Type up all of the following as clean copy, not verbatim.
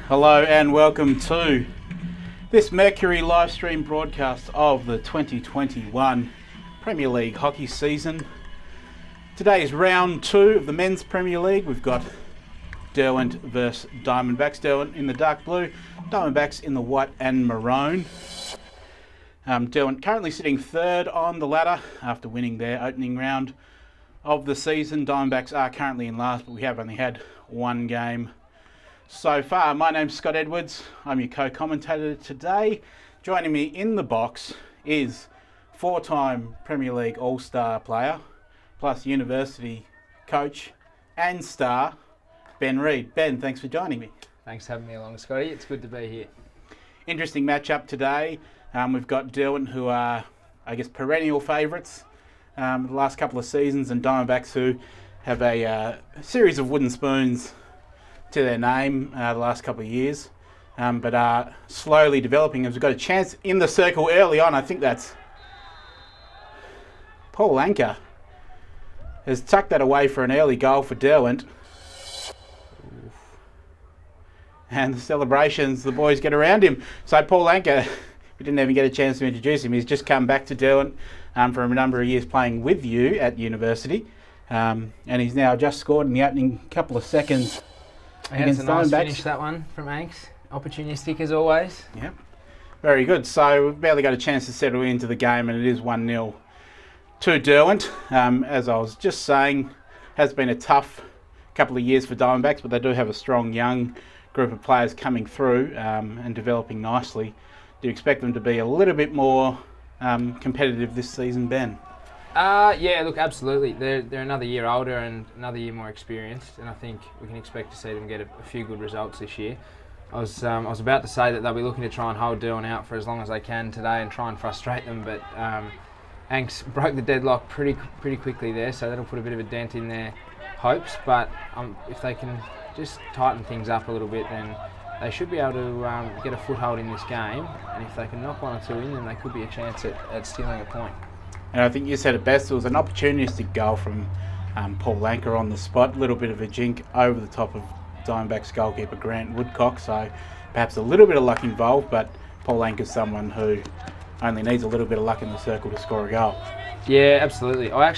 Hello and welcome to this Mercury live stream broadcast of the 2021 Premier League hockey season. Today is round 2 of the Men's Premier League. We've got Derwent versus DiamondBacks. Derwent in the dark blue, DiamondBacks in the white and maroon. Derwent currently sitting third on the ladder after winning their opening round of the season. Diamondbacks are currently in last, but we have only had one game so far. My name's Scott Edwards. I'm your co-commentator today. Joining me in the box is four-time Premier League All-Star player, plus university coach and star, Ben Reid. Ben, thanks for joining me. Thanks for having me along, Scotty. It's good to be here. Interesting matchup today. We've got Derwent, who are, perennial favourites the last couple of seasons, and Diamondbacks, who have a series of wooden spoons to their name the last couple of years, but are slowly developing. As we've got a chance in the circle early on. I think that's Paul Anker has tucked that away for an early goal for Derwent. And the celebrations, the boys get around him. So Paul Anker, we didn't even get a chance to introduce him. He's just come back to Derwent for a number of years playing with you at university. And he's now just scored in the opening couple of seconds. It's a nice finish, that one from Anks. Opportunistic as always. Yep. Very good. So we've barely got a chance to settle into the game, and it is 1-0 to Derwent. As I was just saying, has been a tough couple of years for Diamondbacks, but they do have a strong young group of players coming through and developing nicely. Do you expect them to be a little bit more competitive this season, Ben? Yeah, look, absolutely. They're another year older and another year more experienced, and I think we can expect to see them get a few good results this year. I was about to say that they'll be looking to try and hold Derwent out for as long as they can today and try and frustrate them, but Anks broke the deadlock pretty quickly there, so that'll put a bit of a dent in their hopes. But if they can just tighten things up a little bit, then they should be able to get a foothold in this game, and if they can knock one or two in, then they could be a chance at stealing a point. And I think you said it best. It was an opportunistic goal from Paul Anker on the spot. A little bit of a jink over the top of Diamondbacks goalkeeper Grant Woodcock. So perhaps a little bit of luck involved, but Paul Anker's someone who only needs a little bit of luck in the circle to score a goal. Yeah, absolutely. I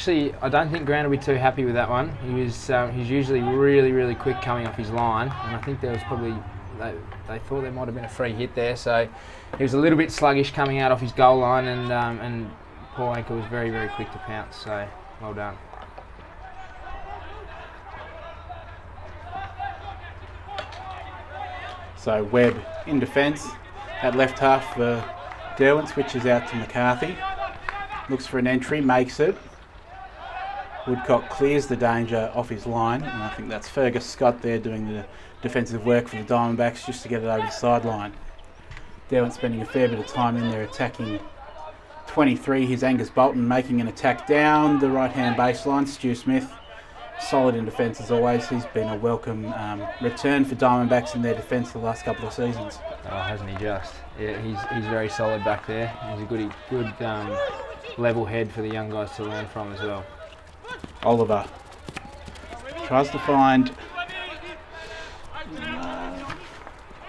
don't think Grant will be too happy with that one. He's usually really quick coming off his line, and I think there was probably they thought there might have been a free hit there. So he was a little bit sluggish coming out off his goal line, and Paul Anker was very quick to pounce, so well done. So Webb in defence at left half for Derwent, switches out to McCarthy. Looks for an entry, makes it. Woodcock clears the danger off his line, and I think that's Fergus Scott there doing the defensive work for the Diamondbacks just to get it over the sideline. Derwent spending a fair bit of time in there attacking 23, here's Angus Bolton making an attack down the right-hand baseline. Stu Smith, solid in defence as always. He's been a welcome return for Diamondbacks in their defence the last couple of seasons. Oh, hasn't he just? Yeah, he's very solid back there. He's a good level head for the young guys to learn from as well. Oliver tries to find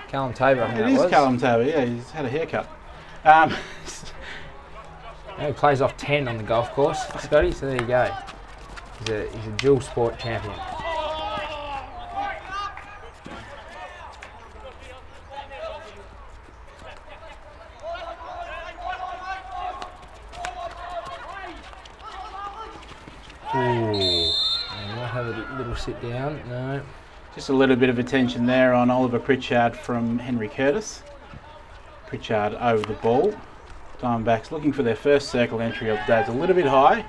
Callum Tabor, I think it is Callum Tabor, yeah, he's had a haircut. He plays off 10 on the golf course, Scotty, so there you go. He's a dual sport champion. Ooh, and might have a little sit down, no. Just a little bit of attention there on Oliver Pritchard from Henry Curtis. Pritchard over the ball. Diamondbacks looking for their first circle entry of the day. It's a little bit high.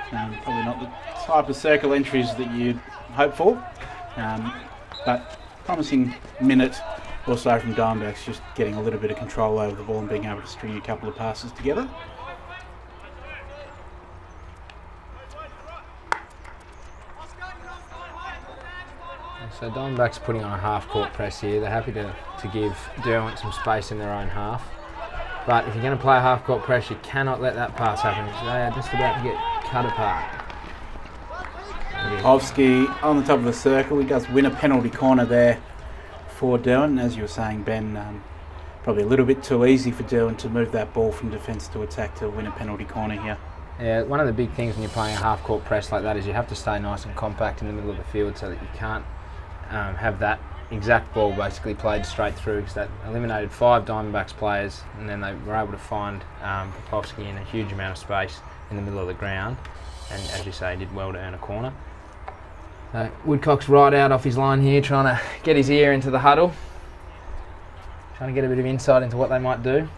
Probably not the type of circle entries that you'd hope for. But promising minute or so from Diamondbacks, just getting a little bit of control over the ball and being able to string a couple of passes together. So Diamondbacks putting on a half-court press here. They're happy to give Derwent some space in their own half. But if you're going to play a half-court press, you cannot let that pass happen. They are just about to get cut apart. Hovsky on the top of the circle. He does win a penalty corner there for Derwent. As you were saying, Ben, probably a little bit too easy for Derwent to move that ball from defence to attack to win a penalty corner here. Yeah, one of the big things when you're playing a half-court press like that is you have to stay nice and compact in the middle of the field so that you can't have that exact ball basically played straight through, because that eliminated 5 Diamondbacks players, and then they were able to find Popowski in a huge amount of space in the middle of the ground, and as you say, he did well to earn a corner. Woodcock's right out off his line here, trying to get his ear into the huddle, trying to get a bit of insight into what they might do.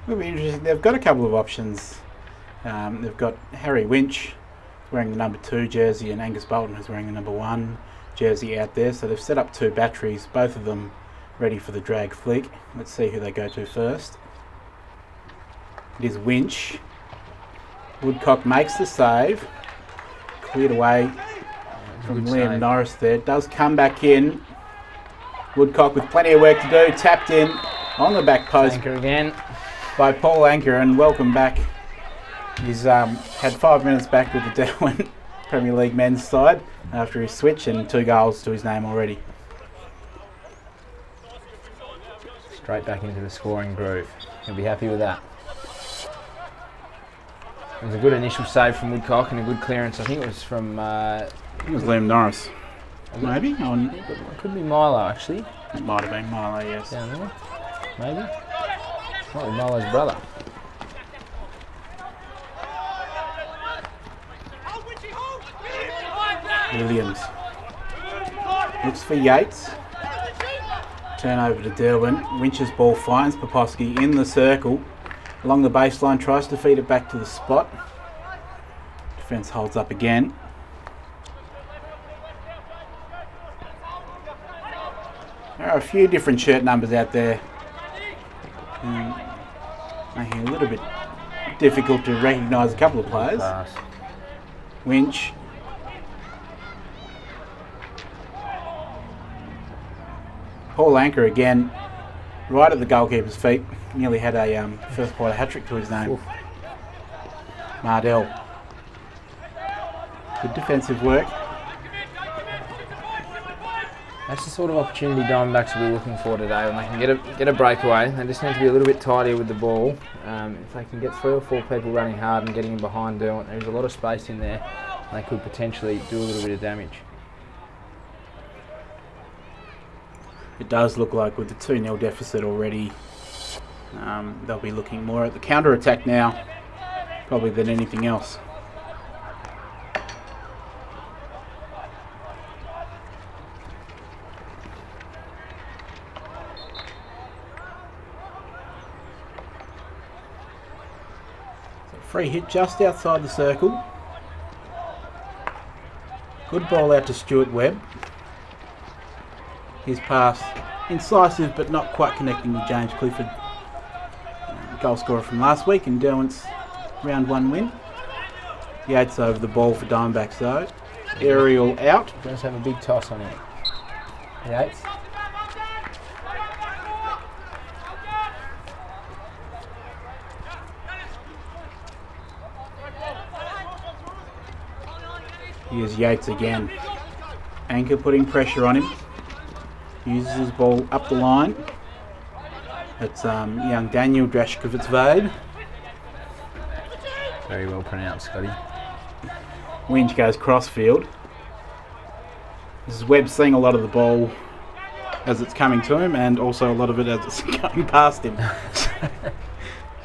It'll be interesting. They've got a couple of options. They've got Harry Winch wearing the number 2 jersey and Angus Bolton who's wearing the number 1 jersey out there. So they've set up 2 batteries, both of them ready for the drag flick. Let's see who they go to first. It is Winch. Woodcock makes the save. Cleared away from Liam Norris there. Does come back in. Woodcock with plenty of work to do. Tapped in on the back post. Anchor again by Paul Anchor, and welcome back. He's had 5 minutes back with the Derwent Premier League men's side after his switch, and 2 goals to his name already. Straight back into the scoring groove. He'll be happy with that. It was a good initial save from Woodcock and a good clearance. I think it was from... I think it was Liam Norris. Maybe? It could be Milo, actually. It might have been Milo, yes. Down there. Maybe. Might be Milo's brother. Williams looks for Yates. Turn over to Derwent. Winch's ball finds Popowski in the circle. Along the baseline, tries to feed it back to the spot. Defence holds up again. There are a few different shirt numbers out there, making it a little bit difficult to recognise a couple of players. Winch. Paul Anchor again, right at the goalkeeper's feet. Nearly had a first quarter hat-trick to his name. Oof. Mardell. Good defensive work. That's the sort of opportunity Diamondbacks will be looking for today, when they can get a breakaway. They just need to be a little bit tidier with the ball. If they can get 3 or 4 people running hard and getting in behind Derwent, there's a lot of space in there, and they could potentially do a little bit of damage. It does look like with the 2-0 deficit already, they'll be looking more at the counter-attack now, probably than anything else. So free hit just outside the circle. Good ball out to Stuart Webb. His pass incisive but not quite connecting with James Clifford, goal scorer from last week in Derwent's round 1 win. Yates over the ball for Diamondbacks though. Aerial out. Does have a big toss on him. Yates. Here's Yates again. Anchor putting pressure on him. Uses his ball up the line. It's young Daniel Drashkovitsvade. Very well pronounced, Scotty. Winch goes crossfield. This is Webb seeing a lot of the ball as it's coming to him, and also a lot of it as it's going past him.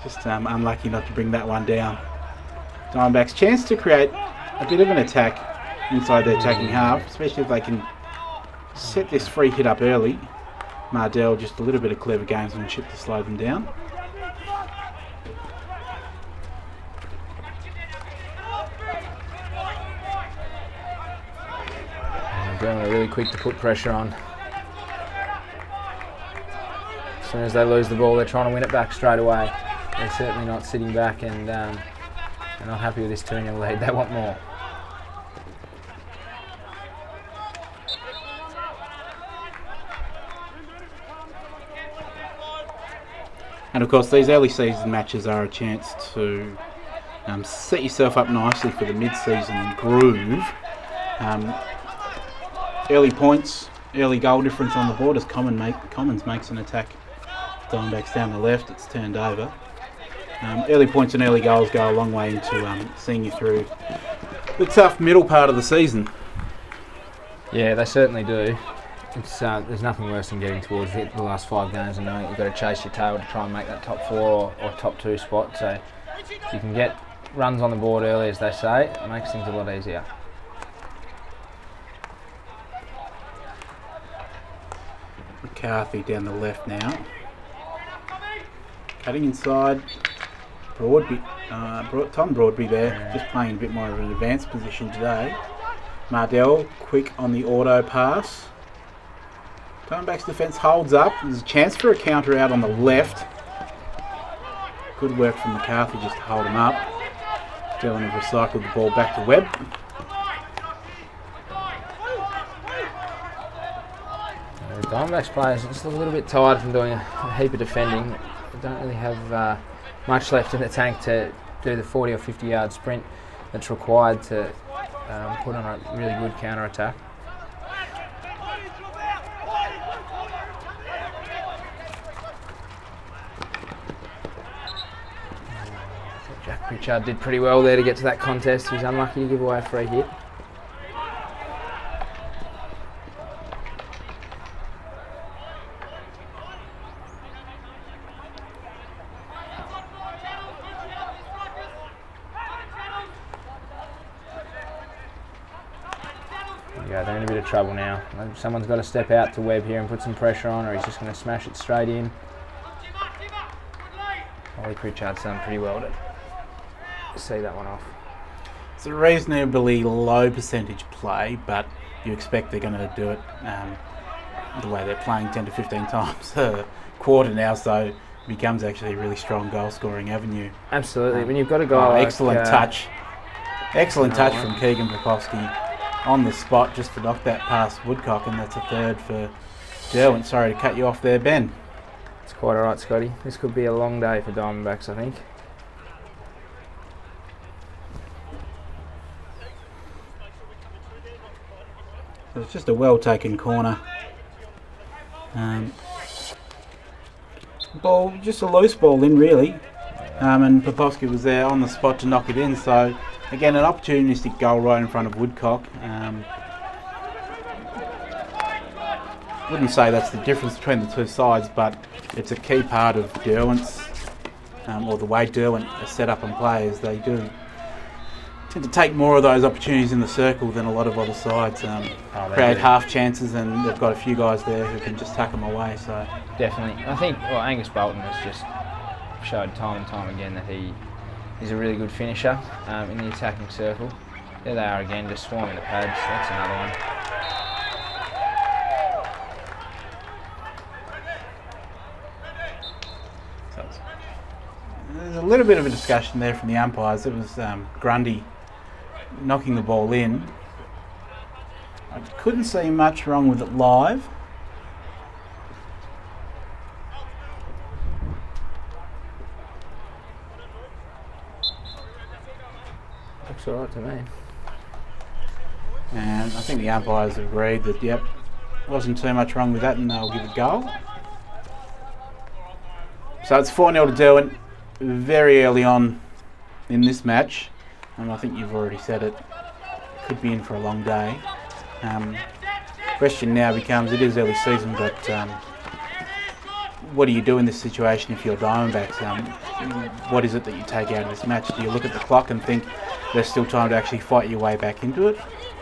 Just unlucky not to bring that one down. Diamondbacks chance to create a bit of an attack inside their attacking half, especially if they can set this free hit up early. Mardell just a little bit of clever gamesmanship to slow them down. Derwent are really quick to put pressure on. As soon as they lose the ball, they're trying to win it back straight away. They're certainly not sitting back, and they're not happy with this 2-0 lead. They want more. And of course these early season matches are a chance to set yourself up nicely for the mid-season groove. Early points, early goal difference on the board as Commons makes an attack. Diamondbacks down the left, it's turned over. Early points and early goals go a long way into seeing you through the tough middle part of the season. Yeah, they certainly do. It's there's nothing worse than getting towards the last 5 games and knowing you've got to chase your tail to try and make that top 4 or top 2 spot. So if you can get runs on the board early, as they say, it makes things a lot easier. McCarthy down the left now. Cutting inside. Broadby, Tom Broadby there, just playing a bit more of an advanced position today. Mardell, quick on the auto pass. Diamondbacks defence holds up. There's a chance for a counter out on the left. Good work from McCarthy just to hold him up. Dylan have recycled the ball back to Webb. The Diamondbacks players just look a little bit tired from doing a heap of defending. They don't really have much left in the tank to do the 40 or 50 yard sprint that's required to put on a really good counter attack. Jack Pritchard did pretty well there to get to that contest. He was unlucky to give away a free hit. Yeah, they're in a bit of trouble now. Someone's got to step out to Webb here and put some pressure on, or he's just going to smash it straight in. Ollie Pritchard's done pretty well to see that one off. It's a reasonably low percentage play, but you expect they're going to do it the way they're playing 10 to 15 times a quarter now, so it becomes actually a really strong goal scoring avenue. Absolutely. When you've got a guy like... Excellent touch from Keegan Popovsky on the spot just to knock that past Woodcock, and that's a third for Derwent. Sorry to cut you off there, Ben. It's quite alright, Scotty. This could be a long day for Diamondbacks, I think. So it's just a well-taken corner. Ball, just a loose ball in, really. And Popovsky was there on the spot to knock it in, so again, an opportunistic goal right in front of Woodcock. Wouldn't say that's the difference between the two sides, but it's a key part of Derwent's, or the way Derwent are set up and play, is they do tend to take more of those opportunities in the circle than a lot of other sides. Create half chances, and they've got a few guys there who can just tuck them away. So definitely. I think Angus Bolton has just showed time and time again that he is a really good finisher in the attacking circle. There they are again, just swarming the pads. That's another one. There's a little bit of a discussion there from the umpires. It was Grundy knocking the ball in. I couldn't see much wrong with it live. Looks alright to me. And I think the umpires agreed that, yep, wasn't too much wrong with that, and they'll give it a goal. So it's 4-0 to Derwent very early on in this match, and I think you've already said it, could be in for a long day. Question now becomes, it is early season, but what do you do in this situation if you're Diamondbacks? What is it that you take out of this match? Do you look at the clock and think there's still time to actually fight your way back into it?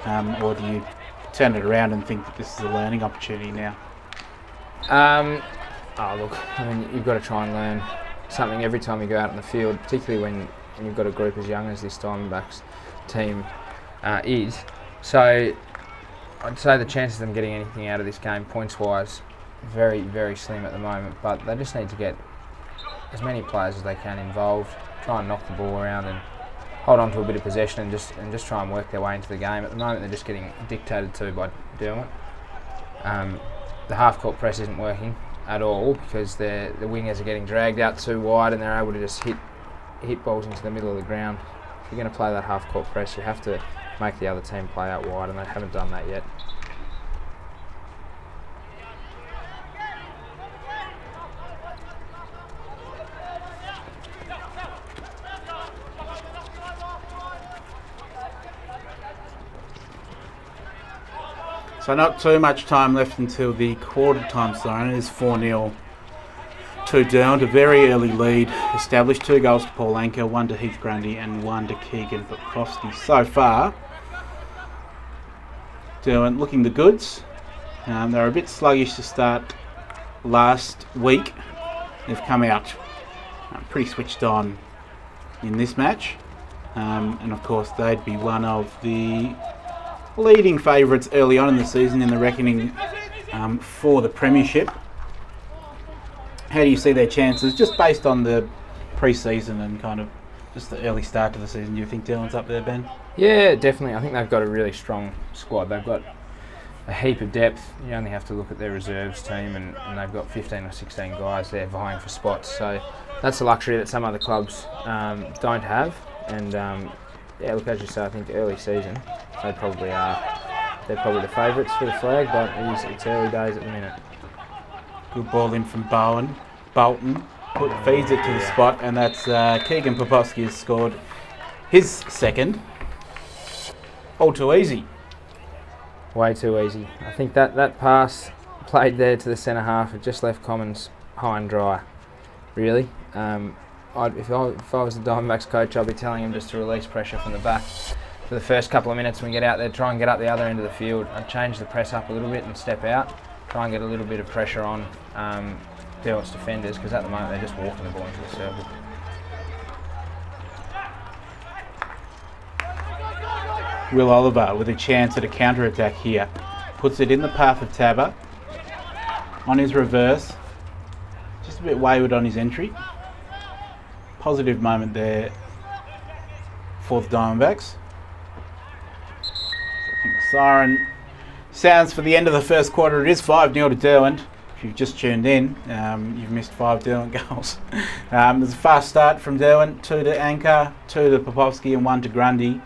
Or do you turn it around and think that this is a learning opportunity now? Look, I mean, you've got to try and learn something every time you go out on the field, particularly when you've got a group as young as this Diamondbacks team is. So I'd say the chances of them getting anything out of this game, points-wise, very, very slim at the moment, but they just need to get as many players as they can involved, try and knock the ball around and hold on to a bit of possession and just try and work their way into the game. At the moment, they're just getting dictated to by Derwent. The half-court press isn't working at all because the wingers are getting dragged out too wide and they're able to just hit balls into the middle of the ground. If you're going to play that half-court press, you have to make the other team play out wide, and they haven't done that yet. So not too much time left until the quarter time siren. It is 4-0 to Derwent. A very early lead established. 2 goals to Paul Anker, 1 to Heath Grundy and 1 to Keegan Popkowski. So far, Derwent looking the goods. They were a bit sluggish to start last week. They've come out pretty switched on in this match. And of course they'd be one of the leading favourites early on in the season in the reckoning for the premiership. How do you see their chances, just based on the pre-season and kind of just the early start to the season? Do you think Derwent's up there, Ben? Yeah, definitely. I think they've got a really strong squad. They've got a heap of depth. You only have to look at their reserves team, and they've got 15 or 16 guys there vying for spots. So that's a luxury that some other clubs don't have. And yeah, look, as you say, I think early season they probably are. They're probably the favourites for the flag, but it's early days at the minute. Good ball in from Bolton. Feeds it to the spot, and that's Keegan Popkowski has scored his second. All too easy. Way too easy. I think that pass played there to the centre half, it just left Commons high and dry, really. If I was the Diamondbacks coach, I'd be telling him just to release pressure from the back for the first couple of minutes when we get out there, try and get up the other end of the field. I'd change the press up a little bit and step out, try and get a little bit of pressure on Derwent's defenders, because at the moment they're just walking the ball into the circle. Will Oliver with a chance at a counter-attack here. Puts it in the path of Tabber. On his reverse. Just a bit wayward on his entry. Positive moment there for the Diamondbacks. I think the siren sounds for the end of the first quarter. It is 5-0 to Derwent. If you've just tuned in, you've missed 5 Derwent goals. There's a fast start from Derwent. 2 to Anker, 2 to Popkowski and 1 to Grundy.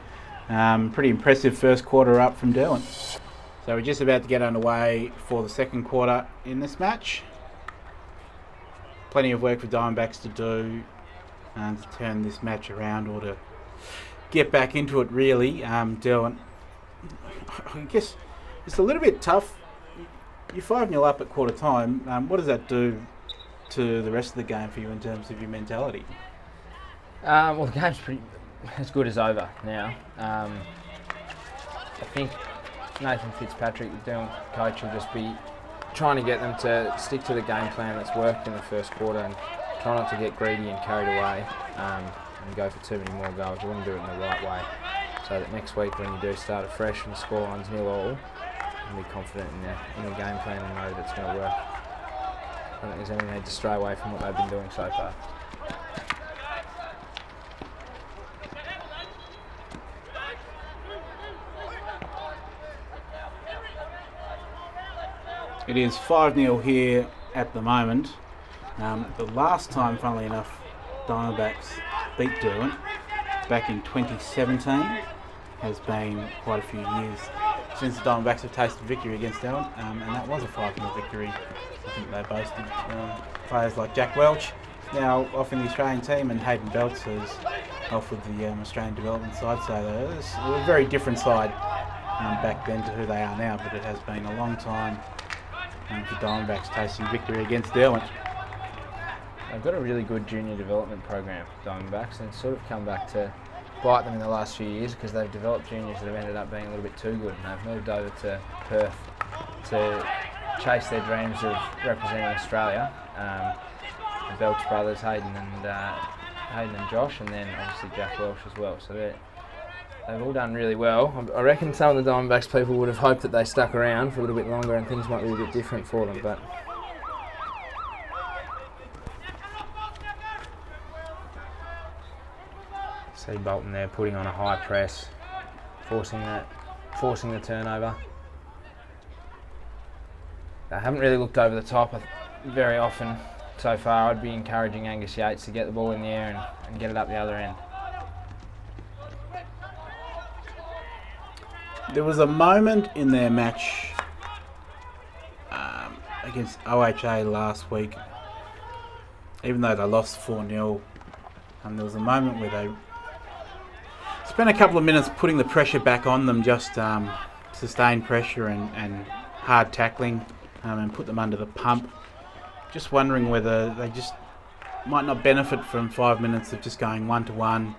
Pretty impressive first quarter up from Derwent. So we're just about to get underway for the second quarter in this match. Plenty of work for Diamondbacks to do to turn this match around, or to get back into it really. Derwent, I guess it's a little bit tough. You're 5-0 up at quarter time. What does that do to the rest of the game for you in terms of your mentality? Well, the game's pretty as good as over now. I think Nathan Fitzpatrick, the Derwent coach, will just be trying to get them to stick to the game plan that's worked in the first quarter and try not to get greedy and carried away and go for too many more goals. You want to do it in the right way, so that next week when you do start afresh and the scoreline's 0-0, you can be confident in the game plan and know that it's going to work. I don't think there's any need to stray away from what they've been doing so far. It is 5-0 here at the moment. The last time, funnily enough, Diamondbacks beat Derwent back in 2017 has been quite a few years since the Diamondbacks have tasted victory against Derwent, and that was a 5-0 victory. I think they boasted players like Jack Welch, now off in the Australian team, and Hayden Belts, who's off with the Australian development side. So it was a very different side back then to who they are now, but it has been a long time for Diamondbacks tasting victory against Derwent. They've got a really good junior development program, Diamondbacks, and it's sort of come back to bite them in the last few years, because they've developed juniors that have ended up being a little bit too good, and they've moved over to Perth to chase their dreams of representing Australia. The Belch brothers, Hayden and Josh, and then obviously Jack Welch as well. So they've all done really well. I reckon some of the Diamondbacks people would have hoped that they stuck around for a little bit longer and things might be a bit different for them, but see Bolton there putting on a high press, forcing the turnover. They haven't really looked over the top very often so far. I'd be encouraging Angus Yates to get the ball in the air and get it up the other end. There was a moment in their match against OHA last week, even though they lost 4-0, there was a moment where they spent a couple of minutes putting the pressure back on them just to sustained pressure and hard tackling and put them under the pump. Just wondering whether they just might not benefit from 5 minutes of just going 1-to-1,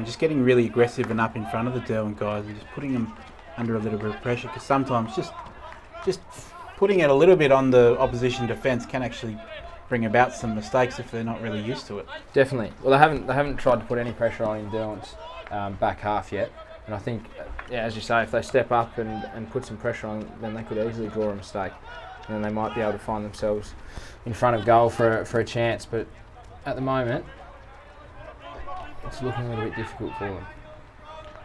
just getting really aggressive and up in front of the Derwent guys and just putting them under a little bit of pressure, because sometimes just putting it a little bit on the opposition defence can actually bring about some mistakes if they're not really used to it. Definitely. Well, they haven't tried to put any pressure on in Derwent's back half yet, and I think, as you say, if they step up and put some pressure on, then they could easily draw a mistake, and then they might be able to find themselves in front of goal for a chance. But at the moment, it's looking a little bit difficult for them.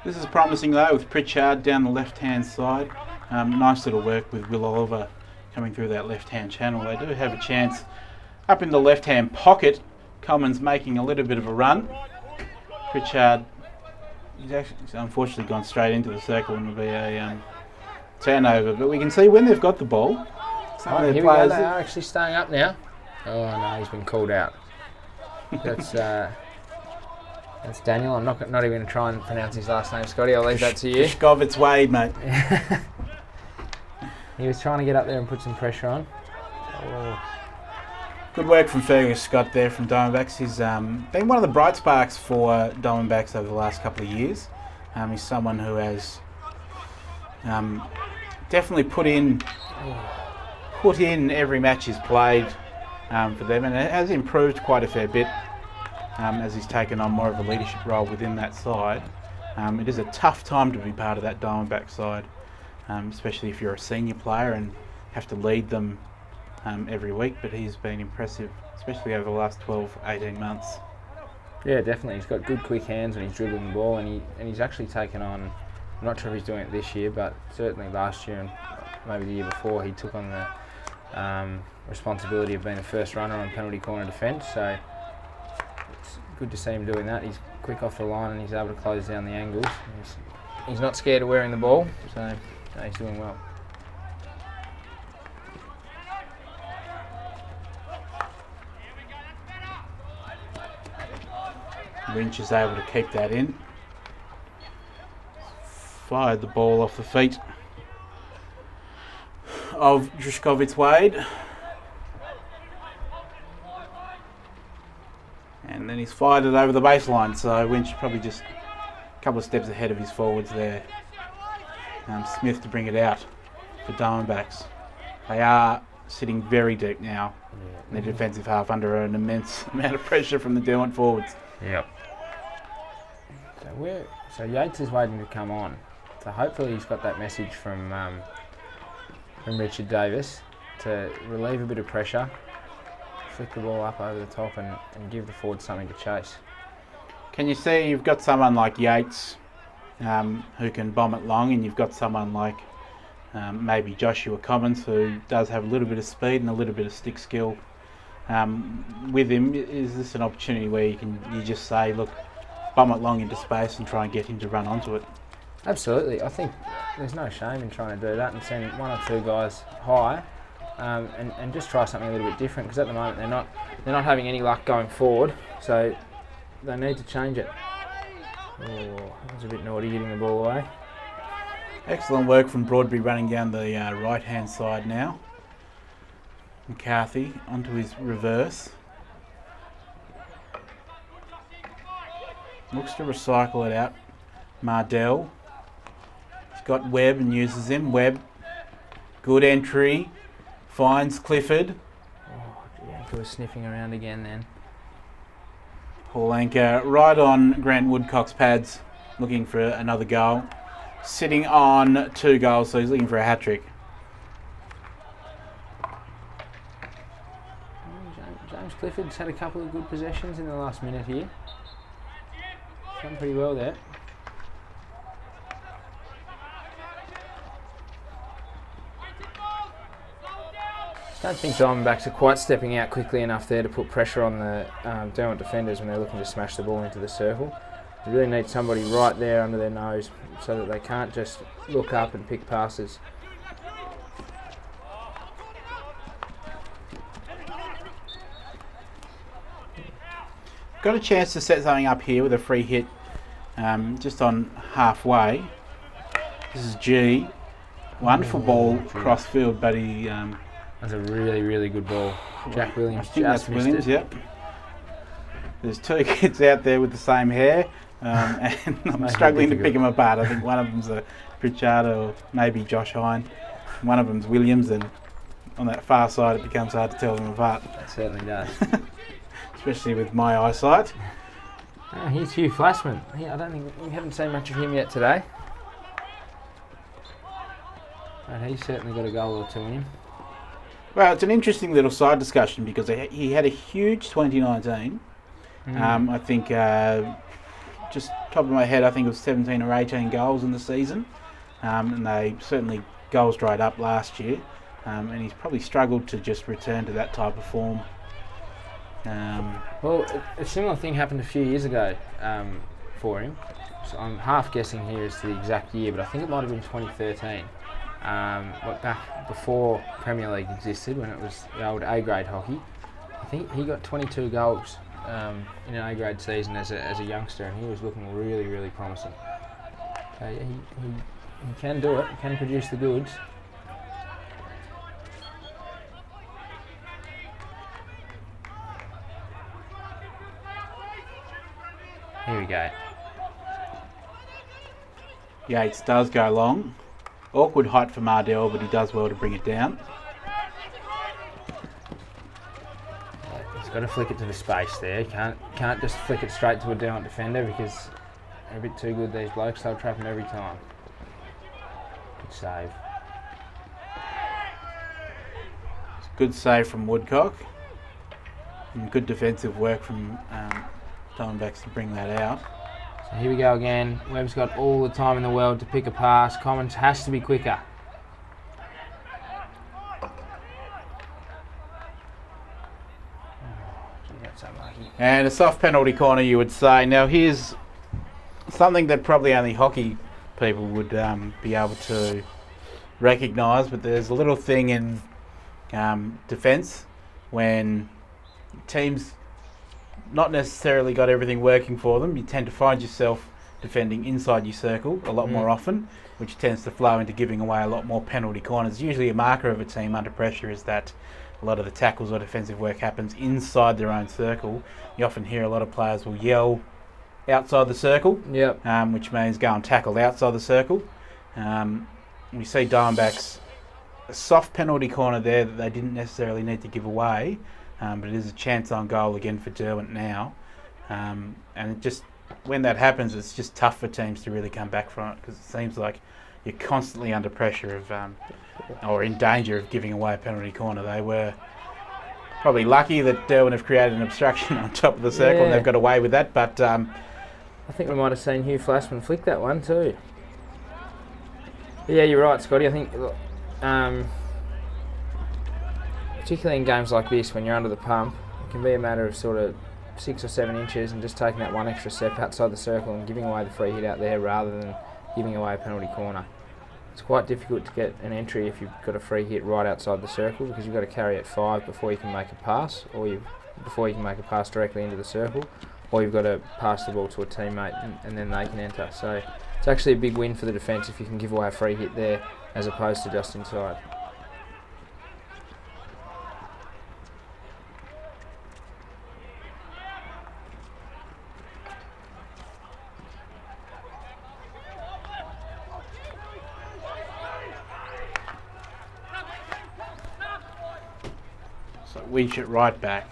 This is promising though, with Pritchard down the left-hand side. Nice little work with Will Oliver coming through that left-hand channel. They do have a chance up in the left-hand pocket. Coleman's making a little bit of a run. Pritchard, he's unfortunately gone straight into the circle and it'll be a turnover. But we can see when they've got the ball. Here we go, they are actually staying up now. Oh no, he's been called out. That's Daniel. I'm not even going to try and pronounce his last name, Scotty. I'll leave that to you. It's Wade, mate. He was trying to get up there and put some pressure on. Oh. Good work from Fergus Scott there from DiamondBacks. He's been one of the bright sparks for DiamondBacks over the last couple of years. He's someone who has definitely put in every match he's played for them, and it has improved quite a fair bit as he's taken on more of a leadership role within that side. It is a tough time to be part of that Diamondback side, especially if you're a senior player and have to lead them every week, but he's been impressive, especially over the last 12-18 months. Yeah, definitely. He's got good quick hands when he's dribbling the ball, and he's actually taken on, I'm not sure if he's doing it this year, but certainly last year and maybe the year before, he took on the responsibility of being the first runner on penalty corner defence, so it's good to see him doing that. He's quick off the line and he's able to close down the angles. He's not scared of wearing the ball, so he's doing well. Lynch is able to keep that in. Fired the ball off the feet of Druskovic-Wade. And then he's fired it over the baseline, so Lynch probably just a couple of steps ahead of his forwards there. Smith to bring it out for Diamondbacks. They are sitting very deep now in their defensive half, under an immense amount of pressure from the Derwent forwards. Yep. So Yates is waiting to come on. So hopefully he's got that message from Richard Davis to relieve a bit of pressure, flick the ball up over the top and give the forwards something to chase. Can you see you've got someone like Yates who can bomb it long, and you've got someone like maybe Joshua Commons, who does have a little bit of speed and a little bit of stick skill with him. Is this an opportunity where you just say, look, bomb it long into space and try and get him to run onto it? Absolutely. I think there's no shame in trying to do that and send one or two guys high and just try something a little bit different, because at the moment they're not having any luck going forward, so they need to change it. Oh, that was a bit naughty, hitting the ball away. Excellent work from Broadbury running down the right-hand side now. McCarthy onto his reverse. Looks to recycle it out. Mardell. He's got Webb and uses him. Webb, good entry. Finds Clifford. Oh, Anchor was sniffing around again then. Paul Anchor right on Grant Woodcock's pads, looking for another goal. Sitting on 2 goals, so he's looking for a hat-trick. James Clifford's had a couple of good possessions in the last minute here. Done pretty well there. I don't think Diamondbacks are quite stepping out quickly enough there to put pressure on the Derwent defenders when they're looking to smash the ball into the circle. They really need somebody right there under their nose so that they can't just look up and pick passes. Got a chance to set something up here with a free hit just on halfway. This is G. Wonderful ball cross field, but he... That's a really, really good ball. Jack Williams I think just that's missed Williams, it. yep. There's two kids out there with the same hair, and I'm struggling to pick them apart. I think one of them's a Pritchard or maybe Josh Hine. One of them's Williams, and on that far side it becomes hard to tell them apart. It certainly does. Especially with my eyesight. Oh, here's Hugh Flashman. I don't think we haven't seen much of him yet today. But he's certainly got a goal or two in him. Well, it's an interesting little side discussion because he had a huge 2019. I think, just top of my head, I think it was 17 or 18 goals in the season. And they certainly goals dried up last year. And he's probably struggled to just return to that type of form. Well, a similar thing happened a few years ago for him. So I'm half guessing here as to the exact year, but I think it might have been 2013. Back before Premier League existed, when it was the old A-grade hockey. I think he got 22 goals in an A-grade season as a youngster, and he was looking really, really promising. So he can do it, he can produce the goods. Here we go. Yates does go long. Awkward height for Mardell, but he does well to bring it down. He's got to flick it to the space there. He can't just flick it straight to a Derwent defender because they're a bit too good, these blokes. They'll trap him every time. Good save. It's a good save from Woodcock. And good defensive work from DiamondBacks to bring that out. So here we go again. Webb's got all the time in the world to pick a pass. Commons has to be quicker. That's unlucky. And a soft penalty corner, you would say. Now here's something that probably only hockey people would be able to recognise, but there's a little thing in defence when teams not necessarily got everything working for them. You tend to find yourself defending inside your circle a lot more often, which tends to flow into giving away a lot more penalty corners. Usually a marker of a team under pressure is that a lot of the tackles or defensive work happens inside their own circle. You often hear a lot of players will yell outside the circle, which means go and tackle outside the circle. We see Diamondbacks a soft penalty corner there that they didn't necessarily need to give away. But it is a chance on goal again for Derwent now. And it just, when that happens, it's just tough for teams to really come back from it because it seems like you're constantly under pressure of, or in danger of giving away a penalty corner. They were probably lucky that Derwent have created an obstruction on top of the circle and they've got away with that. But I think we might have seen Hugh Flashman flick that one too. But yeah, you're right, Scotty. I think particularly in games like this, when you're under the pump, it can be a matter of sort of 6 or 7 inches and just taking that one extra step outside the circle and giving away the free hit out there rather than giving away a penalty corner. It's quite difficult to get an entry if you've got a free hit right outside the circle because you've got to carry it 5 before you can make a pass, or before you can make a pass directly into the circle, or you've got to pass the ball to a teammate and then they can enter. So it's actually a big win for the defence if you can give away a free hit there as opposed to just inside. so Weech at right back.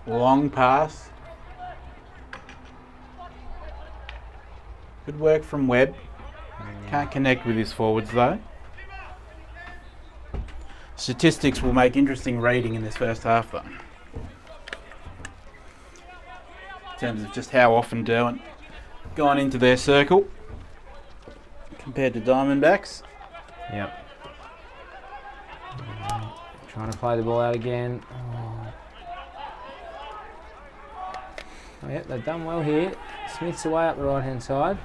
Long pass. Good work from Webb. Can't connect with his forwards though. Statistics will make interesting reading in this first half though. In terms of just how often Derwent gone into their circle compared to Diamondbacks. Yep. Trying to play the ball out again. Oh, yep, they've done well here. Smith's away up the right hand side.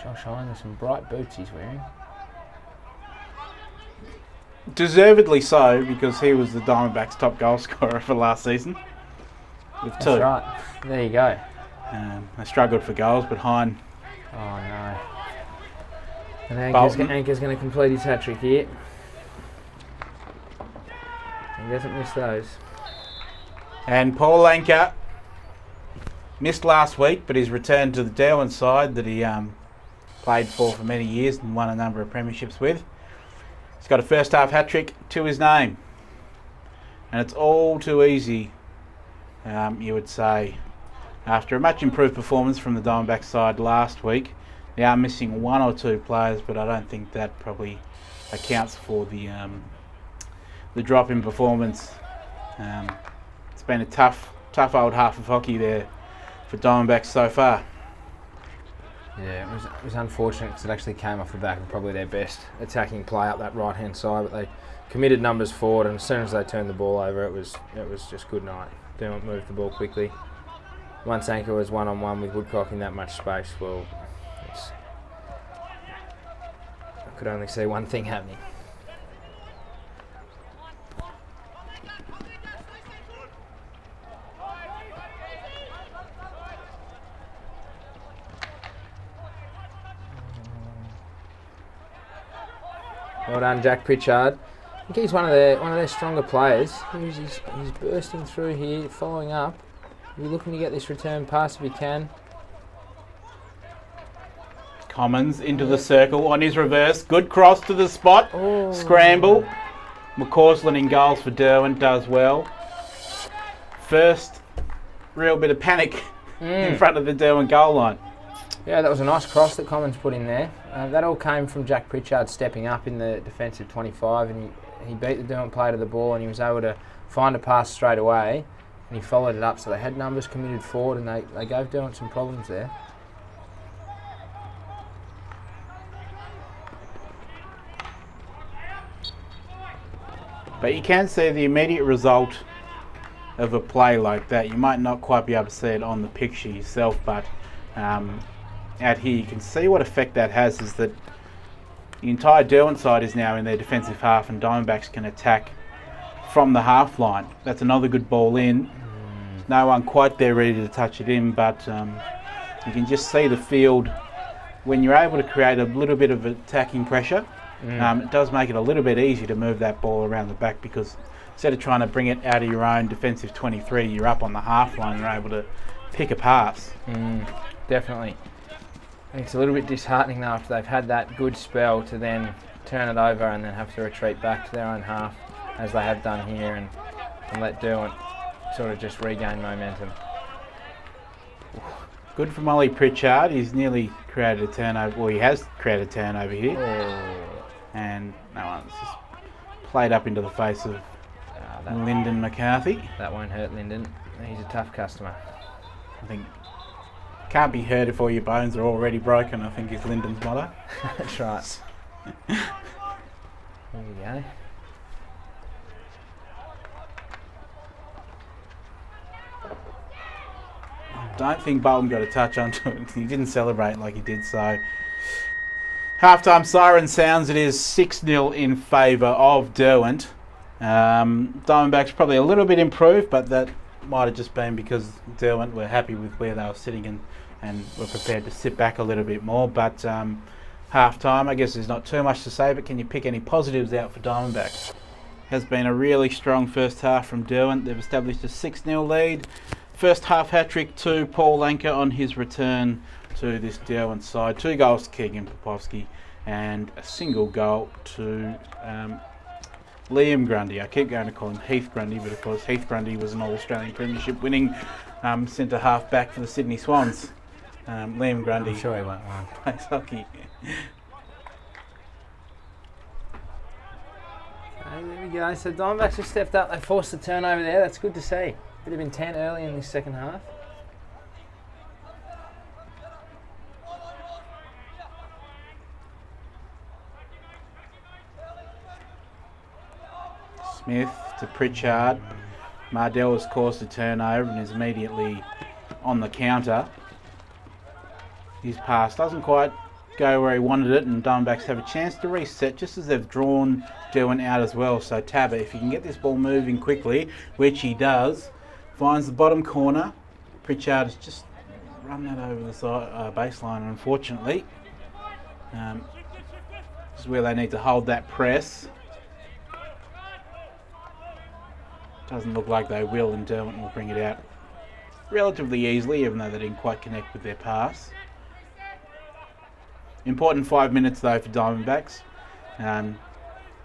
Josh Hine, there's some bright boots he's wearing. Deservedly so, because he was the Diamondbacks' top goal scorer for last season. With 2. That's right. There you go. They struggled for goals, but Hine. Oh no. And Anchor's going to complete his hat-trick here. He doesn't miss those. And Paul Anchor missed last week, but he's returned to the Derwent side that he played for many years and won a number of premierships with. He's got a first half hat-trick to his name. And it's all too easy, you would say. After a much improved performance from the DiamondBacks side last week, they are missing one or two players, but I don't think that probably accounts for the drop in performance. It's been a tough old half of hockey there for DiamondBacks so far. Yeah, it was unfortunate because it actually came off the back of probably their best attacking play up that right-hand side, but they committed numbers forward, and as soon as they turned the ball over, it was just good night. Derwent moved the ball quickly. Once Anchor was one-on-one with Woodcock in that much space, well, I could only see one thing happening. Well done, Jack Pritchard. I think he's one of their stronger players. He's bursting through here, following up. He's looking to get this return pass if he can. Commons into the circle on his reverse. Good cross to the spot. Oh. Scramble. McCausland in goals for Derwent does well. First real bit of panic in front of the Derwent goal line. Yeah, that was a nice cross that Commons put in there. That all came from Jack Pritchard stepping up in the defensive 25, and he beat the Derwent player to the ball, and he was able to find a pass straight away, and he followed it up. So they had numbers committed forward, and they gave Derwent some problems there. But you can see the immediate result of a play like that. You might not quite be able to see it on the picture yourself, but out here you can see what effect that has, is that the entire Derwent side is now in their defensive half, and Diamondbacks can attack from the half line. That's another good ball in. No one quite there ready to touch it in, but you can just see the field when you're able to create a little bit of attacking pressure. It does make it a little bit easier to move that ball around the back, because instead of trying to bring it out of your own defensive 23, you're up on the half line and you're able to pick a pass. Definitely. I think it's a little bit disheartening though after they've had that good spell to then turn it over and then have to retreat back to their own half, as they have done here, and let Derwent sort of just regain momentum. Good from Ollie Pritchard. He's nearly created a turnover. Well, he has created a turnover here. And no one's just played up into the face of Lyndon McCarthy. That won't hurt Lyndon. He's a tough customer. I think can't be hurt if all your bones are already broken, I think is Lyndon's motto. That's right. There you go. Don't think Bolton got a touch onto it. He didn't celebrate like he did, so halftime siren sounds. It is 6-0 in favour of Derwent. Diamondbacks probably a little bit improved, but that might have just been because Derwent were happy with where they were sitting and were prepared to sit back a little bit more. But halftime, I guess there's not too much to say, but can you pick any positives out for Diamondbacks? Has been a really strong first half from Derwent. They've established a 6-0 lead. First half hat-trick to Paul Anchor on his return to this Derwent side. 2 goals to Keegan Popovsky and a single goal to Liam Grundy. I keep going to call him Heath Grundy, but of course Heath Grundy was an All-Australian Premiership winning centre half back for the Sydney Swans. Liam Grundy. I'm sure he won't one. Plays hockey. There we go. So Diamondbacks have stepped up. They forced the turnover there. That's good to see. Bit of intent early in this second half. Smith to Pritchard. Mardell has caused a turnover and is immediately on the counter. His pass doesn't quite go where he wanted it, and Diamondbacks have a chance to reset just as they've drawn Derwent out as well. So Tabba, if he can get this ball moving quickly, which he does, finds the bottom corner. Pritchard is just run that over the baseline, unfortunately. This is where they need to hold that press. Doesn't look like they will, and Derwent will bring it out relatively easily, even though they didn't quite connect with their pass. Important 5 minutes though for Diamondbacks.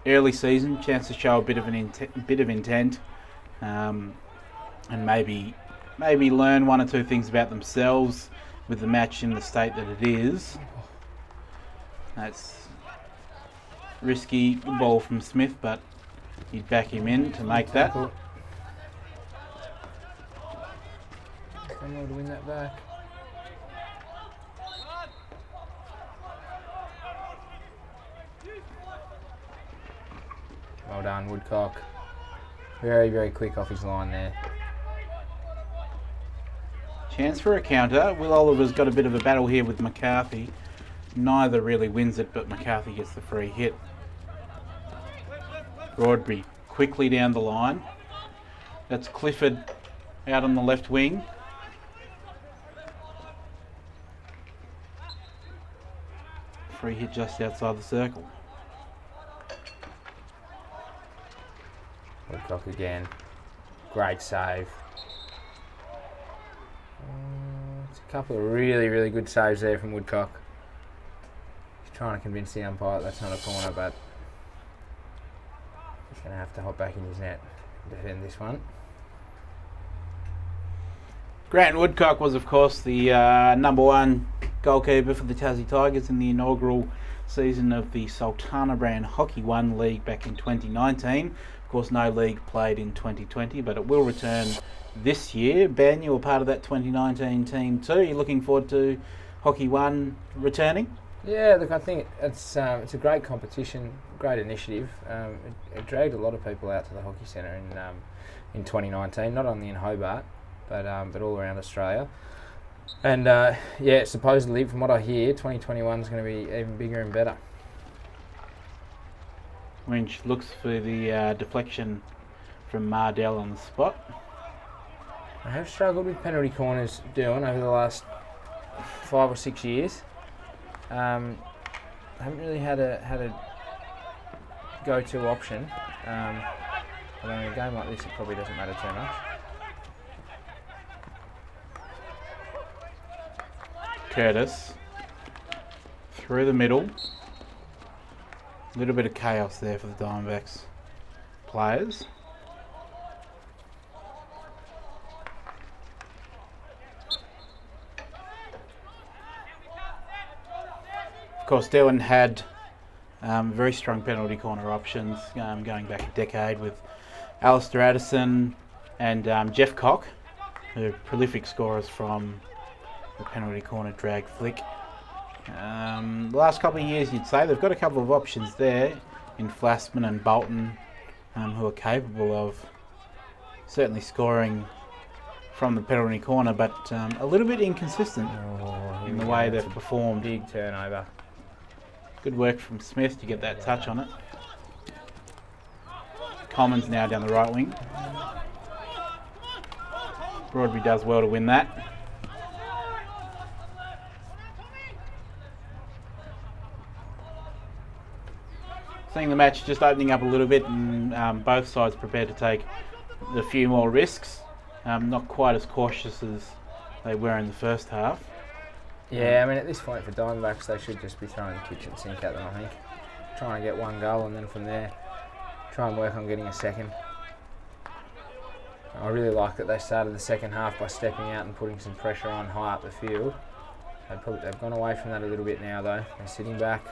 Early season, chance to show a bit of intent, and maybe learn one or two things about themselves with the match in the state that it is. That's risky ball from Smith, but you'd back him in to make that. Someone to win that back. Well done, Woodcock. Very, very quick off his line there. Chance for a counter. Will Oliver's got a bit of a battle here with McCarthy. Neither really wins it, but McCarthy gets the free hit. Broadbury quickly down the line. That's Clifford out on the left wing. Free hit just outside the circle. Woodcock again. Great save. It's a couple of really, really good saves there from Woodcock. He's trying to convince the umpire that's not a corner, but he's going to have to hop back in his net and defend this one. Grant Woodcock was, of course, the number one goalkeeper for the Tassie Tigers in the inaugural season of the Sultana Brand Hockey 1 League back in 2019. Of course, no league played in 2020, but it will return this year. Ben, you were part of that 2019 team too. You're looking forward to Hockey 1 returning? Yeah, look, I think it's a great competition, great initiative. It dragged a lot of people out to the Hockey Centre in 2019, not only in Hobart, but all around Australia. And supposedly, from what I hear, 2021 is going to be even bigger and better. Winch looks for the deflection from Mardell on the spot. I have struggled with penalty corners, Dylan, over the last 5 or 6 years. I haven't really had a go-to option. But in a game like this, it probably doesn't matter too much. Curtis through the middle. A little bit of chaos there for the Diamondbacks players. Of course, Derwent had very strong penalty corner options going back a decade with Alistair Addison and Jeff Cock, who are prolific scorers from the penalty corner drag flick. The last couple of years, you'd say they've got a couple of options there in Flassman and Bolton, who are capable of certainly scoring from the penalty corner, but a little bit inconsistent in the way they've performed. Big turnover. Good work from Smith to get that touch on it. Commons now down the right wing. Broadbury does well to win that. Seeing the match just opening up a little bit, and both sides prepared to take a few more risks. Not quite as cautious as they were in the first half. Yeah, I mean, at this point for Diamondbacks, they should just be throwing the kitchen sink at them, I think. Try and get one goal, and then from there, try and work on getting a second. I really like that they started the second half by stepping out and putting some pressure on high up the field. They've gone away from that a little bit now, though. They're sitting back,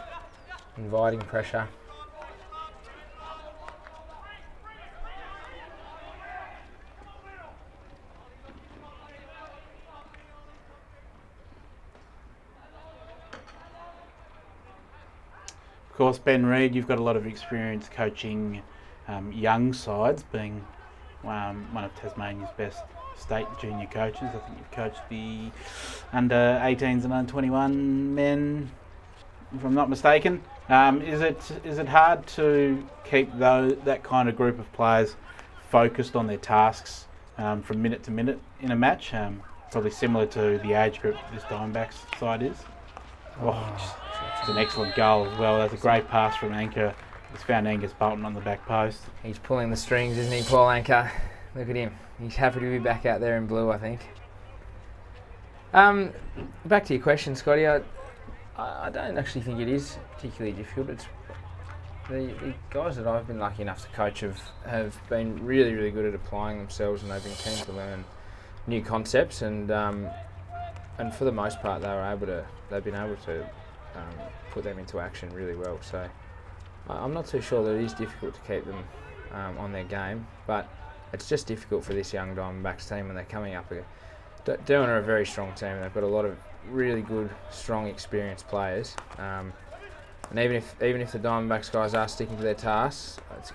inviting pressure. Of course, Ben Reid, you've got a lot of experience coaching young sides, being one of Tasmania's best state junior coaches. I think you've coached the under 18s and under 21 men, if I'm not mistaken. Is it hard to keep that kind of group of players focused on their tasks from minute to minute in a match? probably similar to the age group this Diamondbacks side is. It's an excellent goal as well. That's a great pass from Anchor. He's found Angus Bolton on the back post. He's pulling the strings, isn't he, Paul Anchor? Look at him. He's happy to be back out there in blue, I think. Back to your question, Scotty. I don't actually think it is particularly difficult. It's the guys that I've been lucky enough to coach have been really, really good at applying themselves, and they've been keen to learn new concepts, and for the most part they've been able to put them into action really well. So I'm not too sure that it is difficult to keep them on their game, but it's just difficult for this young Diamondbacks team when they're coming up. Derwent are a very strong team. They've got a lot of really good, strong, experienced players. And even if the Diamondbacks guys are sticking to their tasks, it's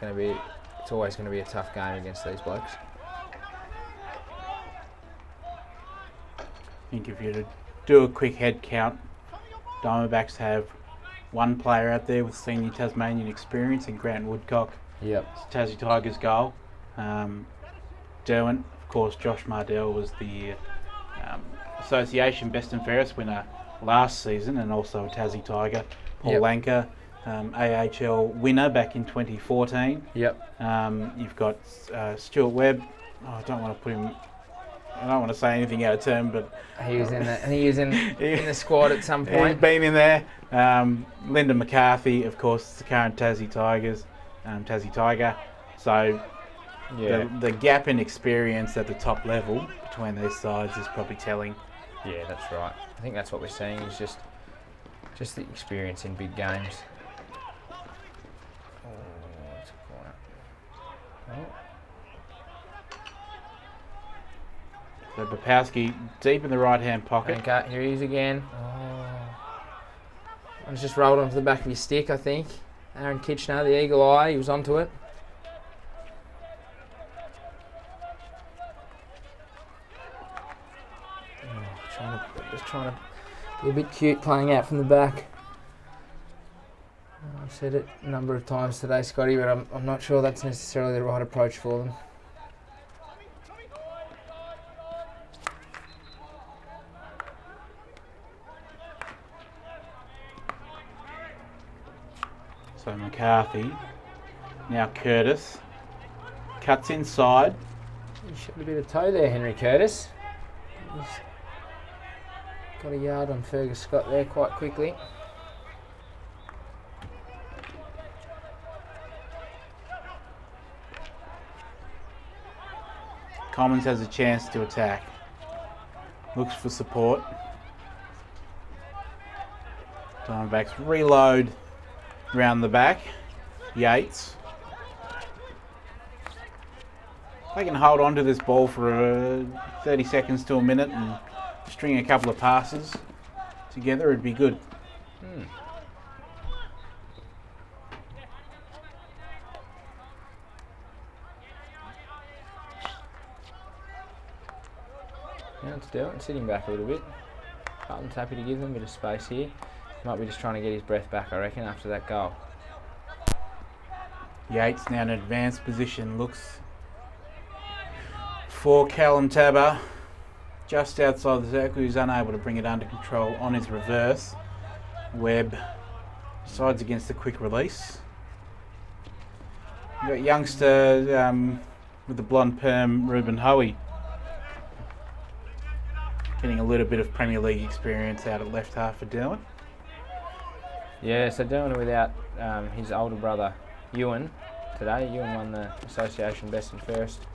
always going to be a tough game against these blokes. I think if you do a quick head count, Diamondbacks have one player out there with senior Tasmanian experience in Grant Woodcock. Yep. It's Tassie Tigers' goal. Derwent, of course, Josh Mardell was the association best and fairest winner last season, and also a Tassie Tiger. Paul Anchor, AHL winner back in 2014. Yep. You've got Stuart Webb. I don't want to say anything out of turn, but he was in the squad at some point. He's been in there. Lyndon McCarthy, of course, the current Tassie Tiger. So the gap in experience at the top level between these sides is probably telling. Yeah, that's right. I think that's what we're seeing is just the experience in big games. Oh, it's a corner. So Bopowski deep in the right-hand pocket. Anchor, here he is again. I was just rolled onto the back of his stick, I think. Aaron Kitchener, the eagle eye, he was onto it. Trying to be a bit cute playing out from the back. I've said it a number of times today, Scotty, but I'm not sure that's necessarily the right approach for them. So McCarthy, now Curtis, cuts inside. You showed a bit of toe there, Henry Curtis. He's got a yard on Fergus Scott there quite quickly. Commons has a chance to attack. Looks for support. Diamondbacks reload round the back. Yates. They can hold on to this ball for 30 seconds to a minute and string a couple of passes together, it'd be good. Now it's Derwent sitting back a little bit. Carlton's happy to give them a bit of space here. Might be just trying to get his breath back, I reckon, after that goal. Yates now in advanced position, looks for Callum Tabber. Just outside the circle, he's unable to bring it under control on his reverse. Webb sides against the quick release. You've got youngster with the blonde perm, Ruben Hoey, getting a little bit of Premier League experience out at left half for Derwent. Yeah, so Derwent without his older brother, Ewan, today. Ewan won the association best and fairest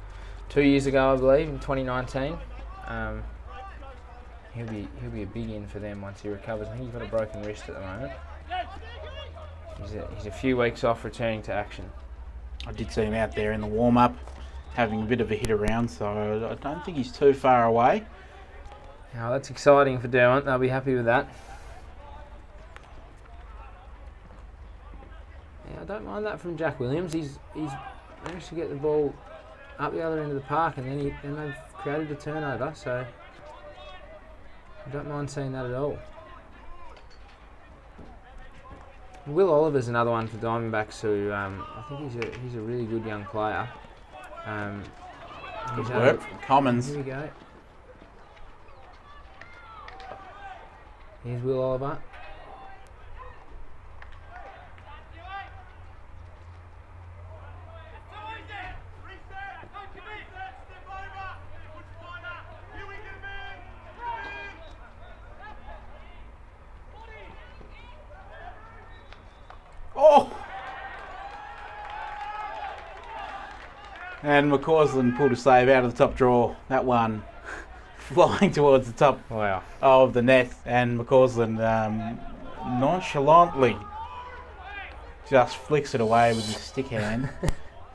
2 years ago, I believe, in 2019. He'll be a big in for them once he recovers. I think he's got a broken wrist at the moment. He's a few weeks off returning to action. I did see him out there in the warm-up having a bit of a hit around, so I don't think he's too far away. Oh, that's exciting for Derwent. They'll be happy with that. Yeah, I don't mind that from Jack Williams. He's managed to get the ball up the other end of the park, and then they've created a turnover, so I don't mind seeing that at all. Will Oliver's another one for Diamondbacks who I think he's a really good young player. Good work from Commons. Here we go. Here's Will Oliver. Oh! And McCausland pulled a save out of the top draw. That one flying towards the top of the net, and McCausland nonchalantly just flicks it away with his stick hand.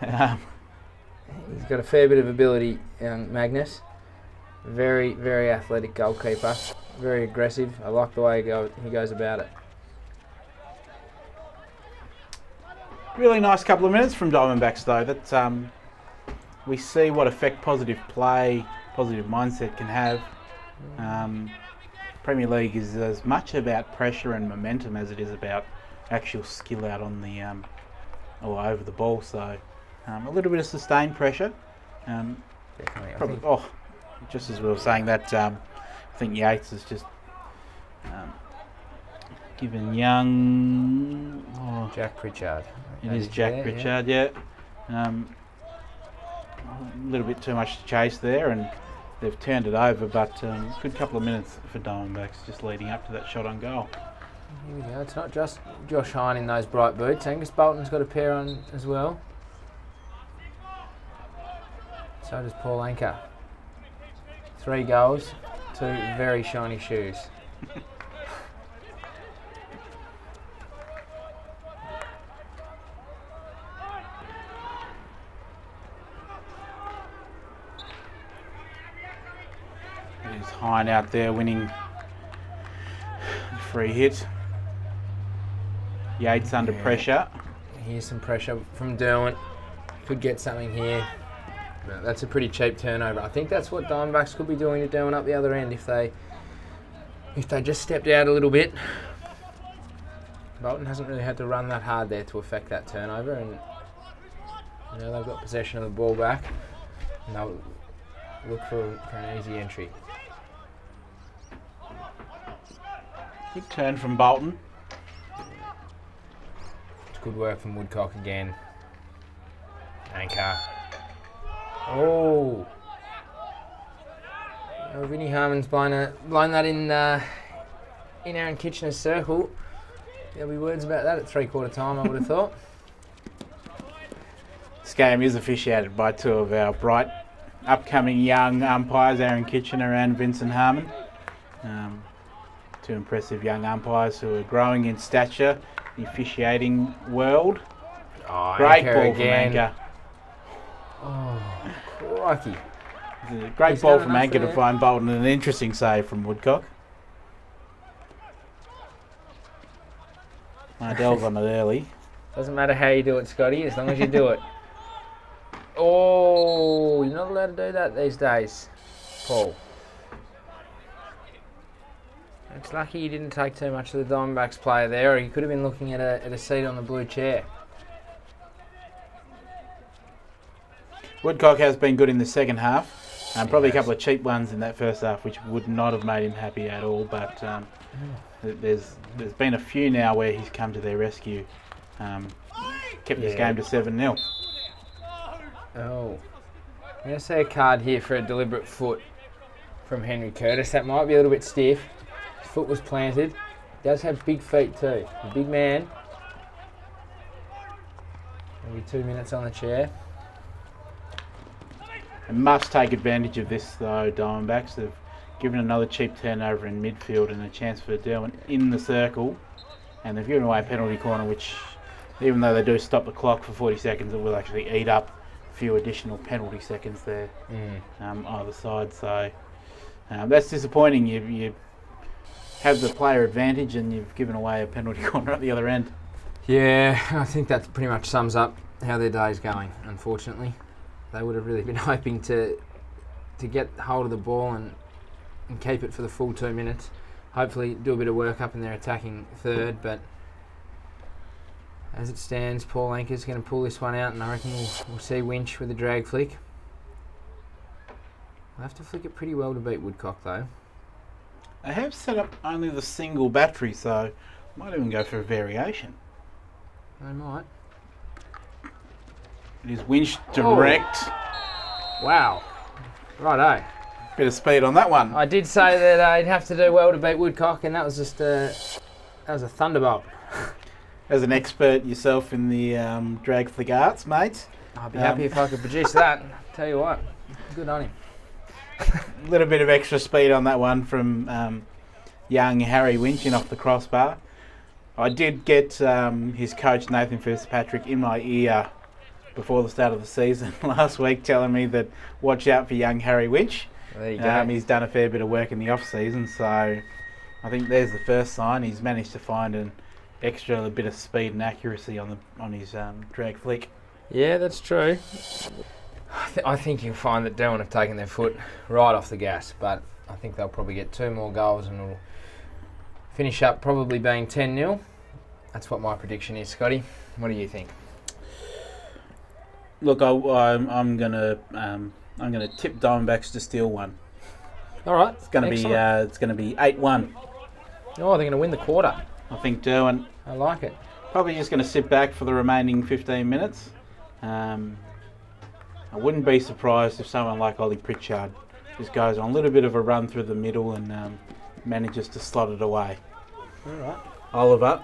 He's got a fair bit of ability, Magnus. Very, very athletic goalkeeper. Very aggressive. I like the way he goes about it. Really nice couple of minutes from Diamondbacks, though. That we see what effect positive play, positive mindset can have. Premier League is as much about pressure and momentum as it is about actual skill out on the or over the ball. So a little bit of sustained pressure. Probably, just as we were saying that, I think Yates has just given young Jack Pritchard. It is Jack Pritchard, yeah. A little bit too much to chase there, and they've turned it over, but good couple of minutes for Diamondbacks just leading up to that shot on goal. Here we go. It's not just Josh Hine in those bright boots. Angus Bolton's got a pair on as well. So does Paul Anker. 3 goals, 2 very shiny shoes. There's Hine out there winning the free hit. Yates under pressure. Here's some pressure from Derwent. Could get something here. No, that's a pretty cheap turnover. I think that's what Diamondbacks could be doing to Derwent up the other end if they just stepped out a little bit. Bolton hasn't really had to run that hard there to affect that turnover, and now they've got possession of the ball back, and they'll look for an easy entry. Good turn from Bolton. It's good work from Woodcock again. Anchor. Oh! Vinnie Harmon's blown that in Aaron Kitchener's circle. There'll be words about that at 3/4 time, I would have thought. This game is officiated by 2 of our bright upcoming young umpires, Aaron Kitchener and Vincent Harmon. 2 impressive young umpires who are growing in stature in the officiating world. Oh, great Anchor ball again. from Anchor. Oh, crikey. It's a great ball from Anchor to find Bolton, and an interesting save from Woodcock. Mardell's on it early. Doesn't matter how you do it, Scotty, as long as you do it. Oh, you're not allowed to do that these days, Paul. It's lucky you didn't take too much of the Diamondbacks player there, or you could have been looking at a seat on the blue chair. Woodcock has been good in the second half. Probably a couple of cheap ones in that first half, which would not have made him happy at all. But there's been a few now where he's come to their rescue. Kept this game to 7-0. Oh. I'm going to see a card here for a deliberate foot from Henry Curtis. That might be a little bit stiff. His foot was planted. He does have big feet too. A big man. Maybe 2 minutes on the chair. They must take advantage of this though, Diamondbacks. They've given another cheap turnover in midfield and a chance for Derwent in the circle. And they've given away a penalty corner, which, even though they do stop the clock for 40 seconds, it will actually eat up a few additional penalty seconds there either side. So that's disappointing. You have the player advantage and you've given away a penalty corner at the other end. Yeah, I think that pretty much sums up how their day's going, unfortunately. They would have really been hoping to get hold of the ball and keep it for the full 2 minutes. Hopefully do a bit of work up in their attacking third, but as it stands, Paul Anker's going to pull this one out, and I reckon we'll see Winch with a drag flick. We'll have to flick it pretty well to beat Woodcock though. I have set up only the single battery, so might even go for a variation. They might. It is winch direct. Wow. Righto. Bit of speed on that one. I did say that I'd have to do well to beat Woodcock, and that was just that was a thunderbolt. As an expert yourself in the drag flick arts, mate. I'd be happy if I could produce that. Tell you what, good on him. A little bit of extra speed on that one from young Harry Winch off the crossbar. I did get his coach Nathan Fitzpatrick in my ear before the start of the season last week, telling me that watch out for young Harry Winch. There you go. He's done a fair bit of work in the off season, so I think there's the first sign. He's managed to find an extra bit of speed and accuracy on his drag flick. Yeah, that's true. I think you'll find that Derwent have taken their foot right off the gas, but I think they'll probably get 2 more goals and it'll finish up probably being 10-0. That's what my prediction is, Scotty. What do you think? Look, I'm gonna tip Diamondbacks to steal one. All right, It's gonna be 8-1. Oh, they're going to win the quarter. I think Derwent I like it. probably just going to sit back for the remaining 15 minutes. I wouldn't be surprised if someone like Ollie Pritchard just goes on a little bit of a run through the middle and manages to slot it away. All right. Oliver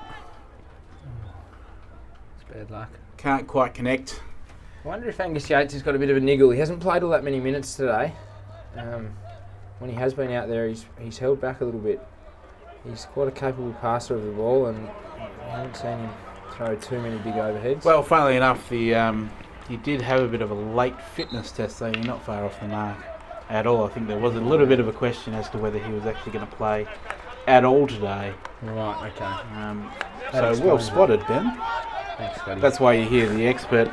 It's bad luck. can't quite connect. I wonder if Angus Yates has got a bit of a niggle. He hasn't played all that many minutes today. When he has been out there, he's held back a little bit. He's quite a capable passer of the ball, and I haven't seen him throw too many big overheads. Well, funnily enough, he did have a bit of a late fitness test, so you're not far off the mark at all. I think there was a little bit of a question as to whether he was actually going to play at all today. Right, okay. So well spotted, Ben. Thanks, Scotty. That's why you hear the expert.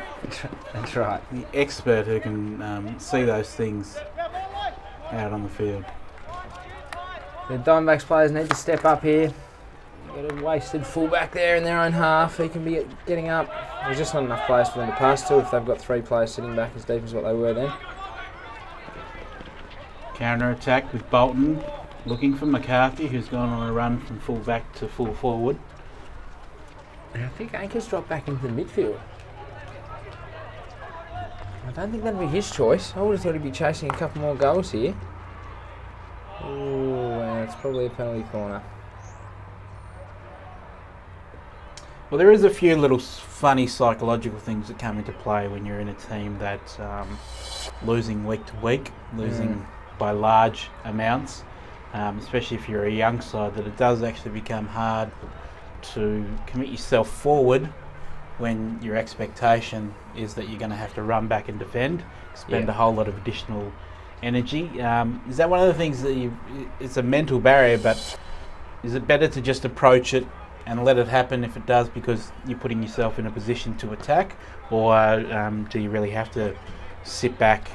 That's right. The expert who can see those things out on the field. The Diamondbacks players need to step up here. Got a wasted fullback there in their own half. He can be getting up. There's just not enough players for them to pass to if they've got 3 players sitting back as deep as what they were then. Counter attack with Bolton looking for McCarthy, who's gone on a run from full back to full forward. And I think Anchor's dropped back into the midfield. I don't think that'd be his choice. I would have thought he'd be chasing a couple more goals here. Ooh, and it's probably a penalty corner. Well, there is a few little funny psychological things that come into play when you're in a team that's losing week to week, losing by large amounts, especially if you're a young side, that it does actually become hard to commit yourself forward when your expectation is that you're going to have to run back and defend, spend a whole lot of additional energy. Is that one of the things that it's a mental barrier, but is it better to just approach it and let it happen if it does because you're putting yourself in a position to attack, or do you really have to sit back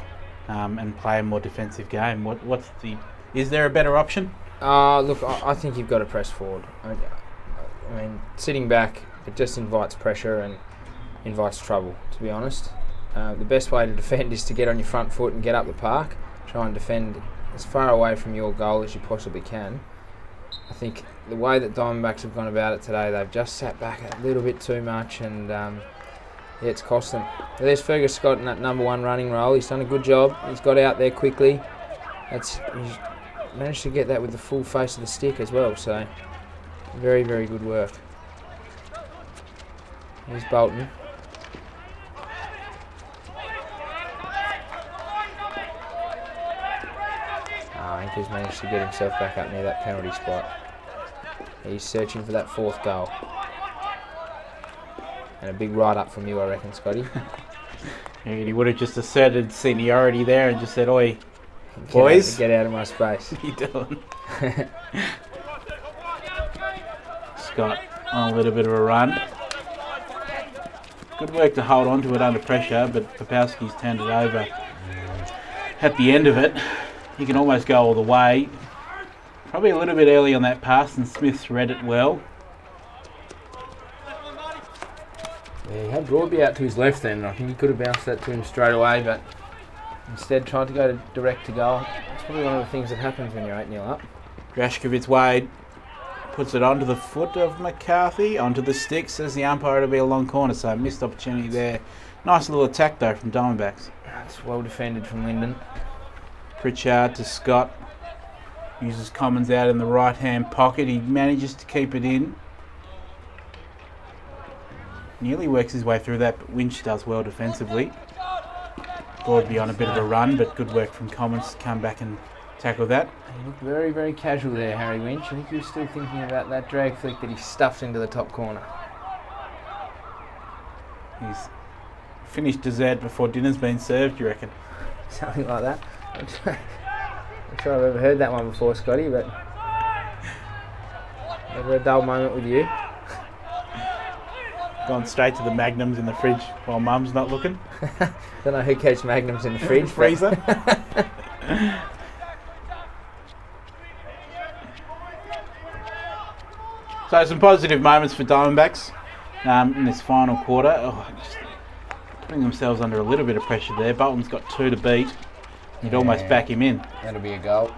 and play a more defensive game? Is there a better option? Look, I think you've got to press forward. I mean, sitting back, it just invites pressure and invites trouble, to be honest. The best way to defend is to get on your front foot and get up the park. Try and defend as far away from your goal as you possibly can. I think the way that Diamondbacks have gone about it today, they've just sat back a little bit too much, and it's cost them. There's Fergus Scott in that number 1 running role. He's done a good job. He's got out there quickly. He's managed to get that with the full face of the stick as well, so very, very good work. Here's Bolton. Anker's managed to get himself back up near that penalty spot. He's searching for that 4th goal. And a big write-up from you, I reckon, Scotty. Yeah, he would have just asserted seniority there and just said, "Oi, boys, get out of my space." What are you doing? Scott on a little bit of a run. Good work to hold on to it under pressure, but Popowski's turned it over at the end of it. He can almost go all the way. Probably a little bit early on that pass, and Smith's read it well. Yeah, he had Broadby out to his left then. I think he could have bounced that to him straight away, but instead tried to go direct to goal. It's probably one of the things that happens when you're 8-0 up. Drashkovitz Wade puts it onto the foot of McCarthy, onto the stick, says the umpire it'll be a long corner, so missed opportunity there. Nice little attack though from Diamondbacks. That's well defended from Lyndon. Pritchard to Scott. Uses Commons out in the right hand pocket. He manages to keep it in. Nearly works his way through that, but Winch does well defensively. Thought would be on a bit of a run, but good work from Commons to come back and tackle that. He looked very, very casual there, Harry Winch. I think he was still thinking about that drag flick that he stuffed into the top corner. He's finished dessert before dinner's been served, you reckon? Something like that. I'm sure I've ever heard that one before, Scotty, but never a dull moment with you. Gone straight to the Magnums in the fridge while Mum's not looking. Don't know who keeps Magnums in the fridge. Freezer. So some positive moments for Diamondbacks in this final quarter. Just putting themselves under a little bit of pressure there. Bolton's got 2 to beat. You'd almost back him in. That'll be a goal.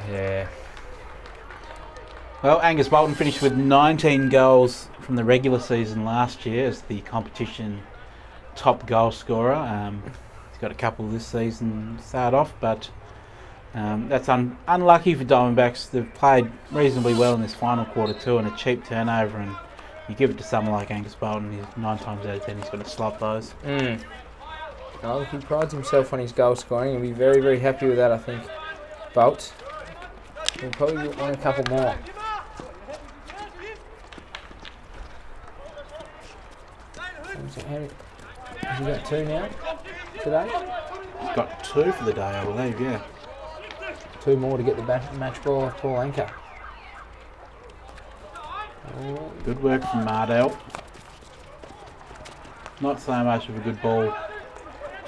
Yeah. Well, Angus Bolton finished with 19 goals from the regular season last year as the competition top goal scorer. He's got a couple this season to start off, but that's unlucky for Diamondbacks. They've played reasonably well in this final quarter too, and a cheap turnover, and you give it to someone like Angus Bolton, 9 times out of 10 he's going to slot those. No, he prides himself on his goal scoring. He'll be very, very happy with that, I think. Bolt. He'll probably want a couple more. Has he got 2 now today? He's got 2 for the day, I believe, yeah. 2 more to get the match ball off Paul Anker. Good work from Mardell. Not so much of a good ball.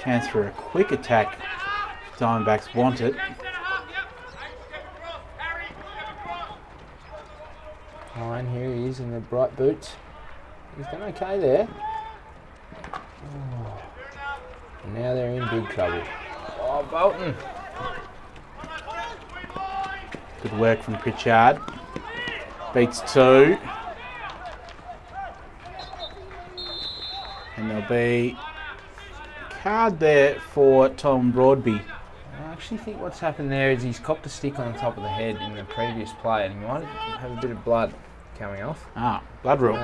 Chance for a quick attack. Diamondbacks want it. Fine, here he is in the bright boots. He's done okay there. And now they're in big trouble. Oh, Bolton. Good work from Pritchard. Beats 2. And there'll be a card there for Tom Broadby. I actually think what's happened there is he's copped a stick on the top of the head in the previous play, and he might have a bit of blood coming off. Blood rule.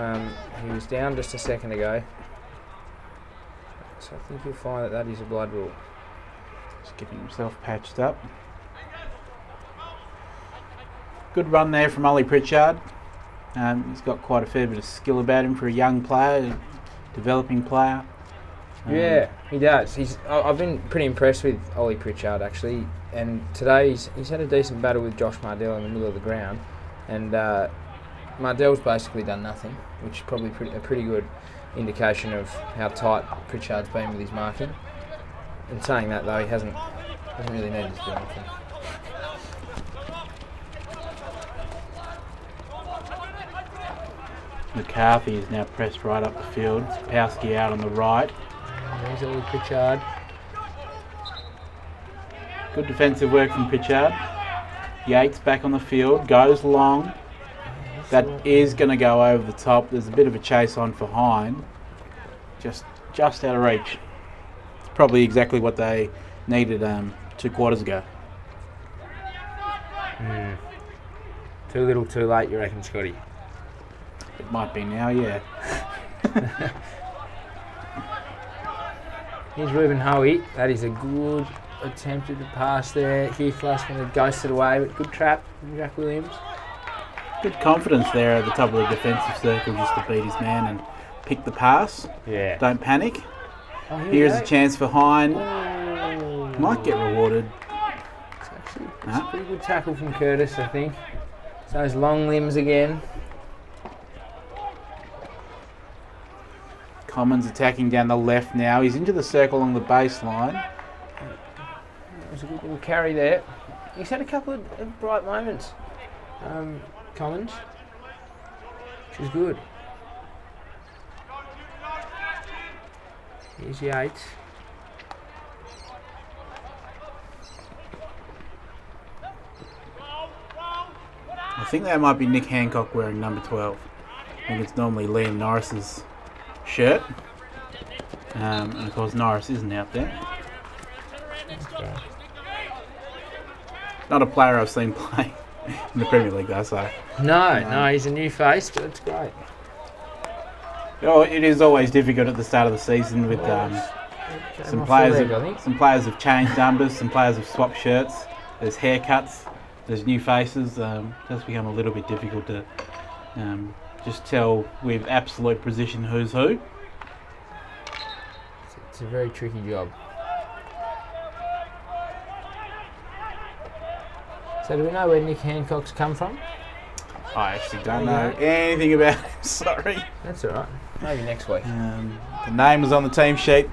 He was down just a second ago. So I think you'll find that is a blood rule. Just getting himself patched up. Good run there from Ollie Pritchard. He's got quite a fair bit of skill about him for a young player, developing player. Yeah, he does. I've been pretty impressed with Ollie Pritchard actually, and today he's had a decent battle with Josh Mardell in the middle of the ground, and Mardell's basically done nothing, which is probably a pretty good indication of how tight Pritchard's been with his marking. In saying that though, he hasn't really needed to do anything. McCarthy is now pressed right up the field. Spowski out on the right. There's Ollie Pritchard. Good defensive work from Pritchard. Yates back on the field, goes long. That is going to go over the top. There's a bit of a chase on for Hine. Just out of reach. It's probably exactly what they needed 2 quarters ago. Too little, too late, you reckon, Scotty? It might be now, yeah. Here's Ruben Hoey. That is a good attempted pass there. Hugh Flassman had ghosted away, but good trap from Jack Williams. Good confidence there at the top of the defensive circle just to beat his man and pick the pass. Yeah. Don't panic. Here's a chance for Hine. Might get rewarded. It's a pretty good tackle from Curtis, I think. It's those long limbs again. Commons attacking down the left now. He's into the circle along the baseline. That was a good little carry there. He's had a couple of bright moments. Commons, which is good. Here's Yates. think that might be Nick Hancock wearing number 12. I think it's normally Liam Norris's shirt. And of course Norris isn't out there. Okay. Not a player I've seen play in the Premier League though, so. No, he's a new face, but it's great. Oh, it is always difficult at the start of the season with some players have changed numbers, some players have swapped shirts, there's haircuts, there's new faces. It does become a little bit difficult to just tell with absolute precision who's who. It's a very tricky job. So do we know where Nick Hancock's come from? I actually don't know anything about him, sorry. That's all right. Maybe next week. The name was on the team sheet.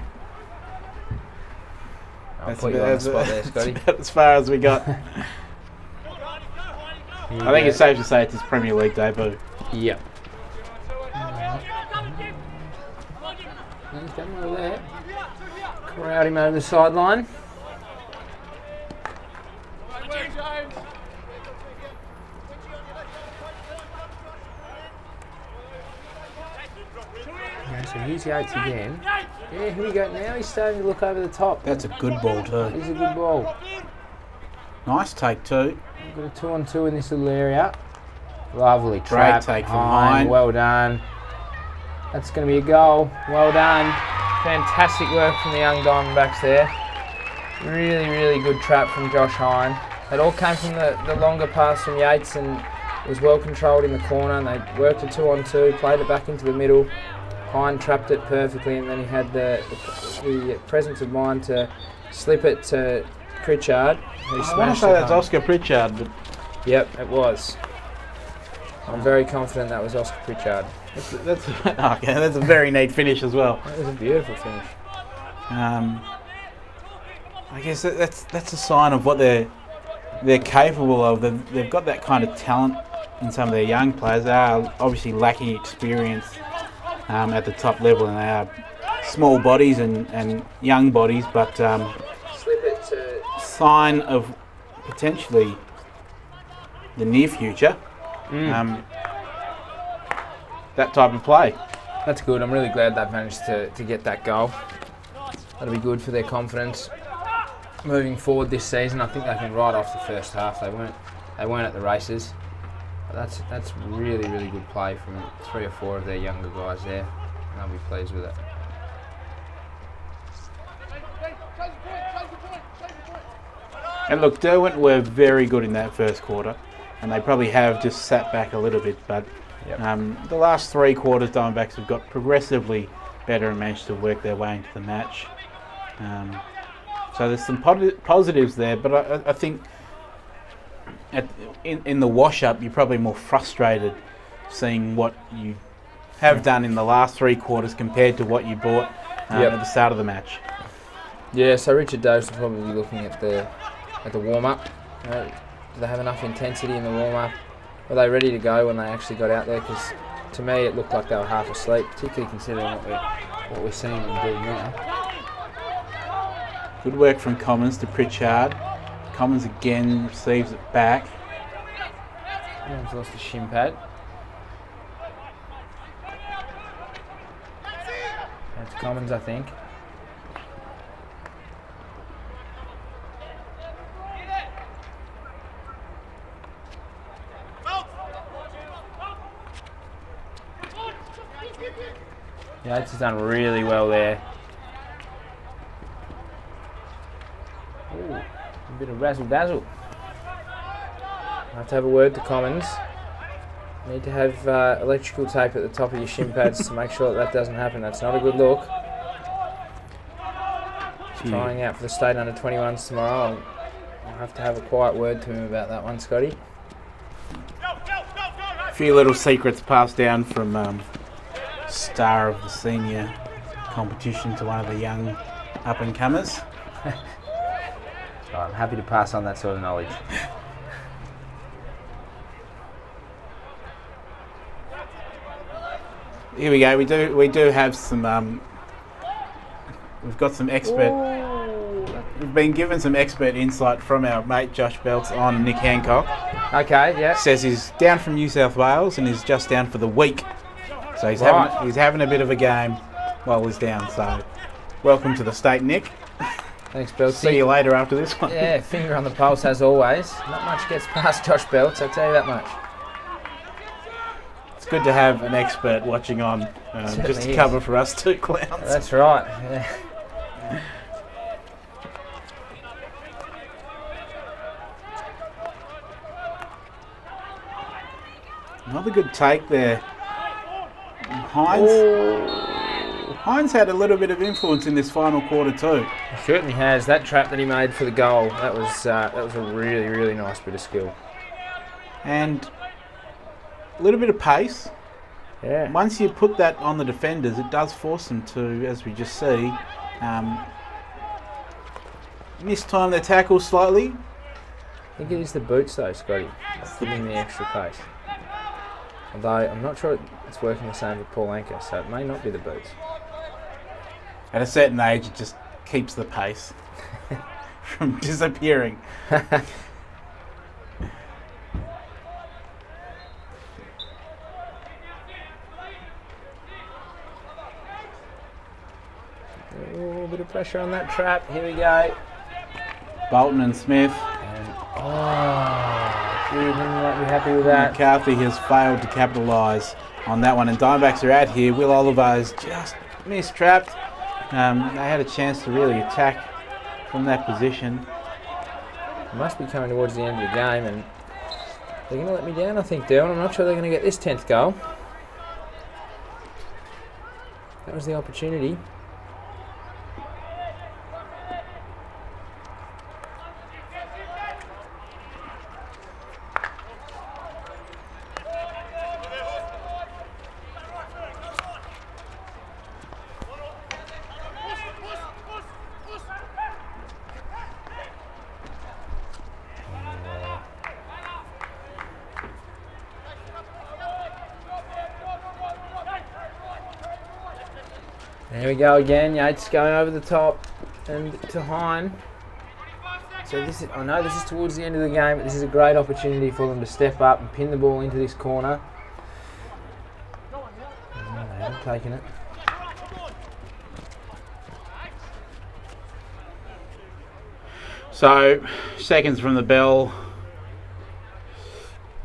I'll put you on the spot there, Scotty. That's about as far as we got. I think it's safe to say it's his Premier League debut. Yep. He's done well there. Crowd him over the sideline. So here's Yates again. Yeah, here we go. Now he's starting to look over the top. That's a good ball too. He's a good ball. Nice take too. We've got a 2-on-2 in this little area. Lovely trap. Great take from Hine. Well done. That's going to be a goal. Well done. Fantastic work from the young Diamondbacks there. Really, really good trap from Josh Hine. It all came from the longer pass from Yates, and it was well controlled in the corner, and they worked a 2-on-2, played it back into the middle. Hine trapped it perfectly, and then he had the presence of mind to slip it to Pritchard. I want to say that's Oscar Pritchard, but yep, it was. I'm very confident that was Oscar Pritchard. That's okay. That's a very neat finish as well. That was a beautiful finish. I guess that's a sign of what they're capable of. They've got that kind of talent in some of their young players. They are obviously lacking experience at the top level, and they are small bodies and young bodies, but sign of potentially the near future. That type of play. That's good. I'm really glad they've managed to get that goal. That'll be good for their confidence moving forward this season. I think they can ride off the first half. They weren't at the races. But that's really, really good play from 3 or 4 of their younger guys there. And they'll be pleased with it. And look, Derwent were very good in that first quarter, and they probably have just sat back a little bit, but the last 3 quarters Diamondbacks have got progressively better and managed to work their way into the match. So there's some positives there, but I think in the wash-up you're probably more frustrated seeing what you have done in the last 3 quarters compared to what you brought at the start of the match. Yeah, so Richard Doves will probably be looking at the warm-up. Do they have enough intensity in the warm-up? Were they ready to go when they actually got out there? Because to me it looked like they were half asleep, particularly considering what we're seeing them do now. Good work from Commons to Pritchard. Commons again receives it back. He's lost the shin pad. That's Commons, I think. Yates has done really well there. Ooh, a bit of razzle-dazzle. I have to have a word to Commons. You need to have electrical tape at the top of your shin pads to make sure that doesn't happen. That's not a good look. Trying out for the state under 21s tomorrow. I'll have to have a quiet word to him about that one, Scotty. A few little secrets passed down from star of the senior competition to one of the young up-and-comers. I'm happy to pass on that sort of knowledge. Here we go. We do have some. We've got some expert. Ooh, we've been given some expert insight from our mate Josh Belts on Nick Hancock. Okay, yeah. Says he's down from New South Wales and he's just down for the week. So he's having a bit of a game while he's down. So welcome to the state, Nick. Thanks, Belts. See you later after this one. Yeah, finger on the pulse as always. Not much gets past Josh Belts, I'll tell you that much. It's good to have an expert watching on just to cover for us two clowns. That's right. Yeah. Another good take there. Hines had a little bit of influence in this final quarter too. He certainly has. That trap that he made for the goal, that was a really, really nice bit of skill. And a little bit of pace. Yeah. Once you put that on the defenders, it does force them to, as we just see, mistime their tackles slightly. I think it is the boots though, Scotty. It's giving the extra pace. Although I'm not sure it's working the same with Paul Anker, so it may not be the boots. At a certain age, it just keeps the pace from disappearing. A little bit of pressure on that trap. Here we go. Bolton and Smith. Didn't be happy with that. McCarthy has failed to capitalise on that one, and DiamondBacks are out here. Will Oliver's just mistrapped. They had a chance to really attack from that position. Must be coming towards the end of the game, and they're going to let me down, I think, Derwent. I'm not sure they're going to get this 10th goal. That was the opportunity. There we go again. Yates going over the top and to Hine. So I know this is towards the end of the game, but this is a great opportunity for them to step up and pin the ball into this corner. They haven't taken it. So, seconds from the bell.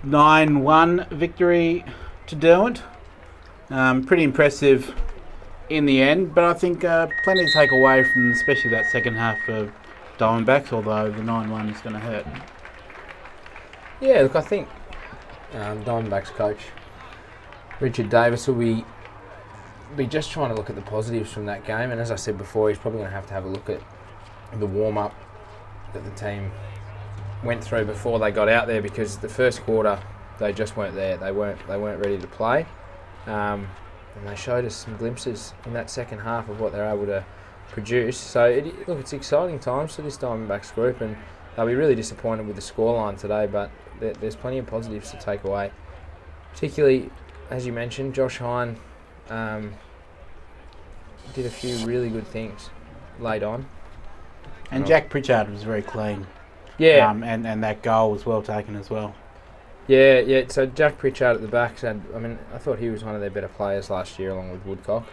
9-1 victory to Derwent. Pretty impressive in the end, but I think plenty to take away from especially that second half for DiamondBacks, although the 9-1 is going to hurt. Yeah, look, I think DiamondBacks coach Richard Davis will be just trying to look at the positives from that game, and as I said before, he's probably going to have a look at the warm-up that the team went through before they got out there, because the first quarter they just weren't there. They weren't ready to play. And they showed us some glimpses in that second half of what they're able to produce. So, look, it's exciting times for this Diamondbacks group, and they'll be really disappointed with the scoreline today, but there's plenty of positives to take away. Particularly, as you mentioned, Josh Hine did a few really good things late on. And Jack Pritchard was very clean. Yeah. And that goal was well taken as well. Yeah. So Jack Pritchard at the back I thought he was one of their better players last year, along with Woodcock.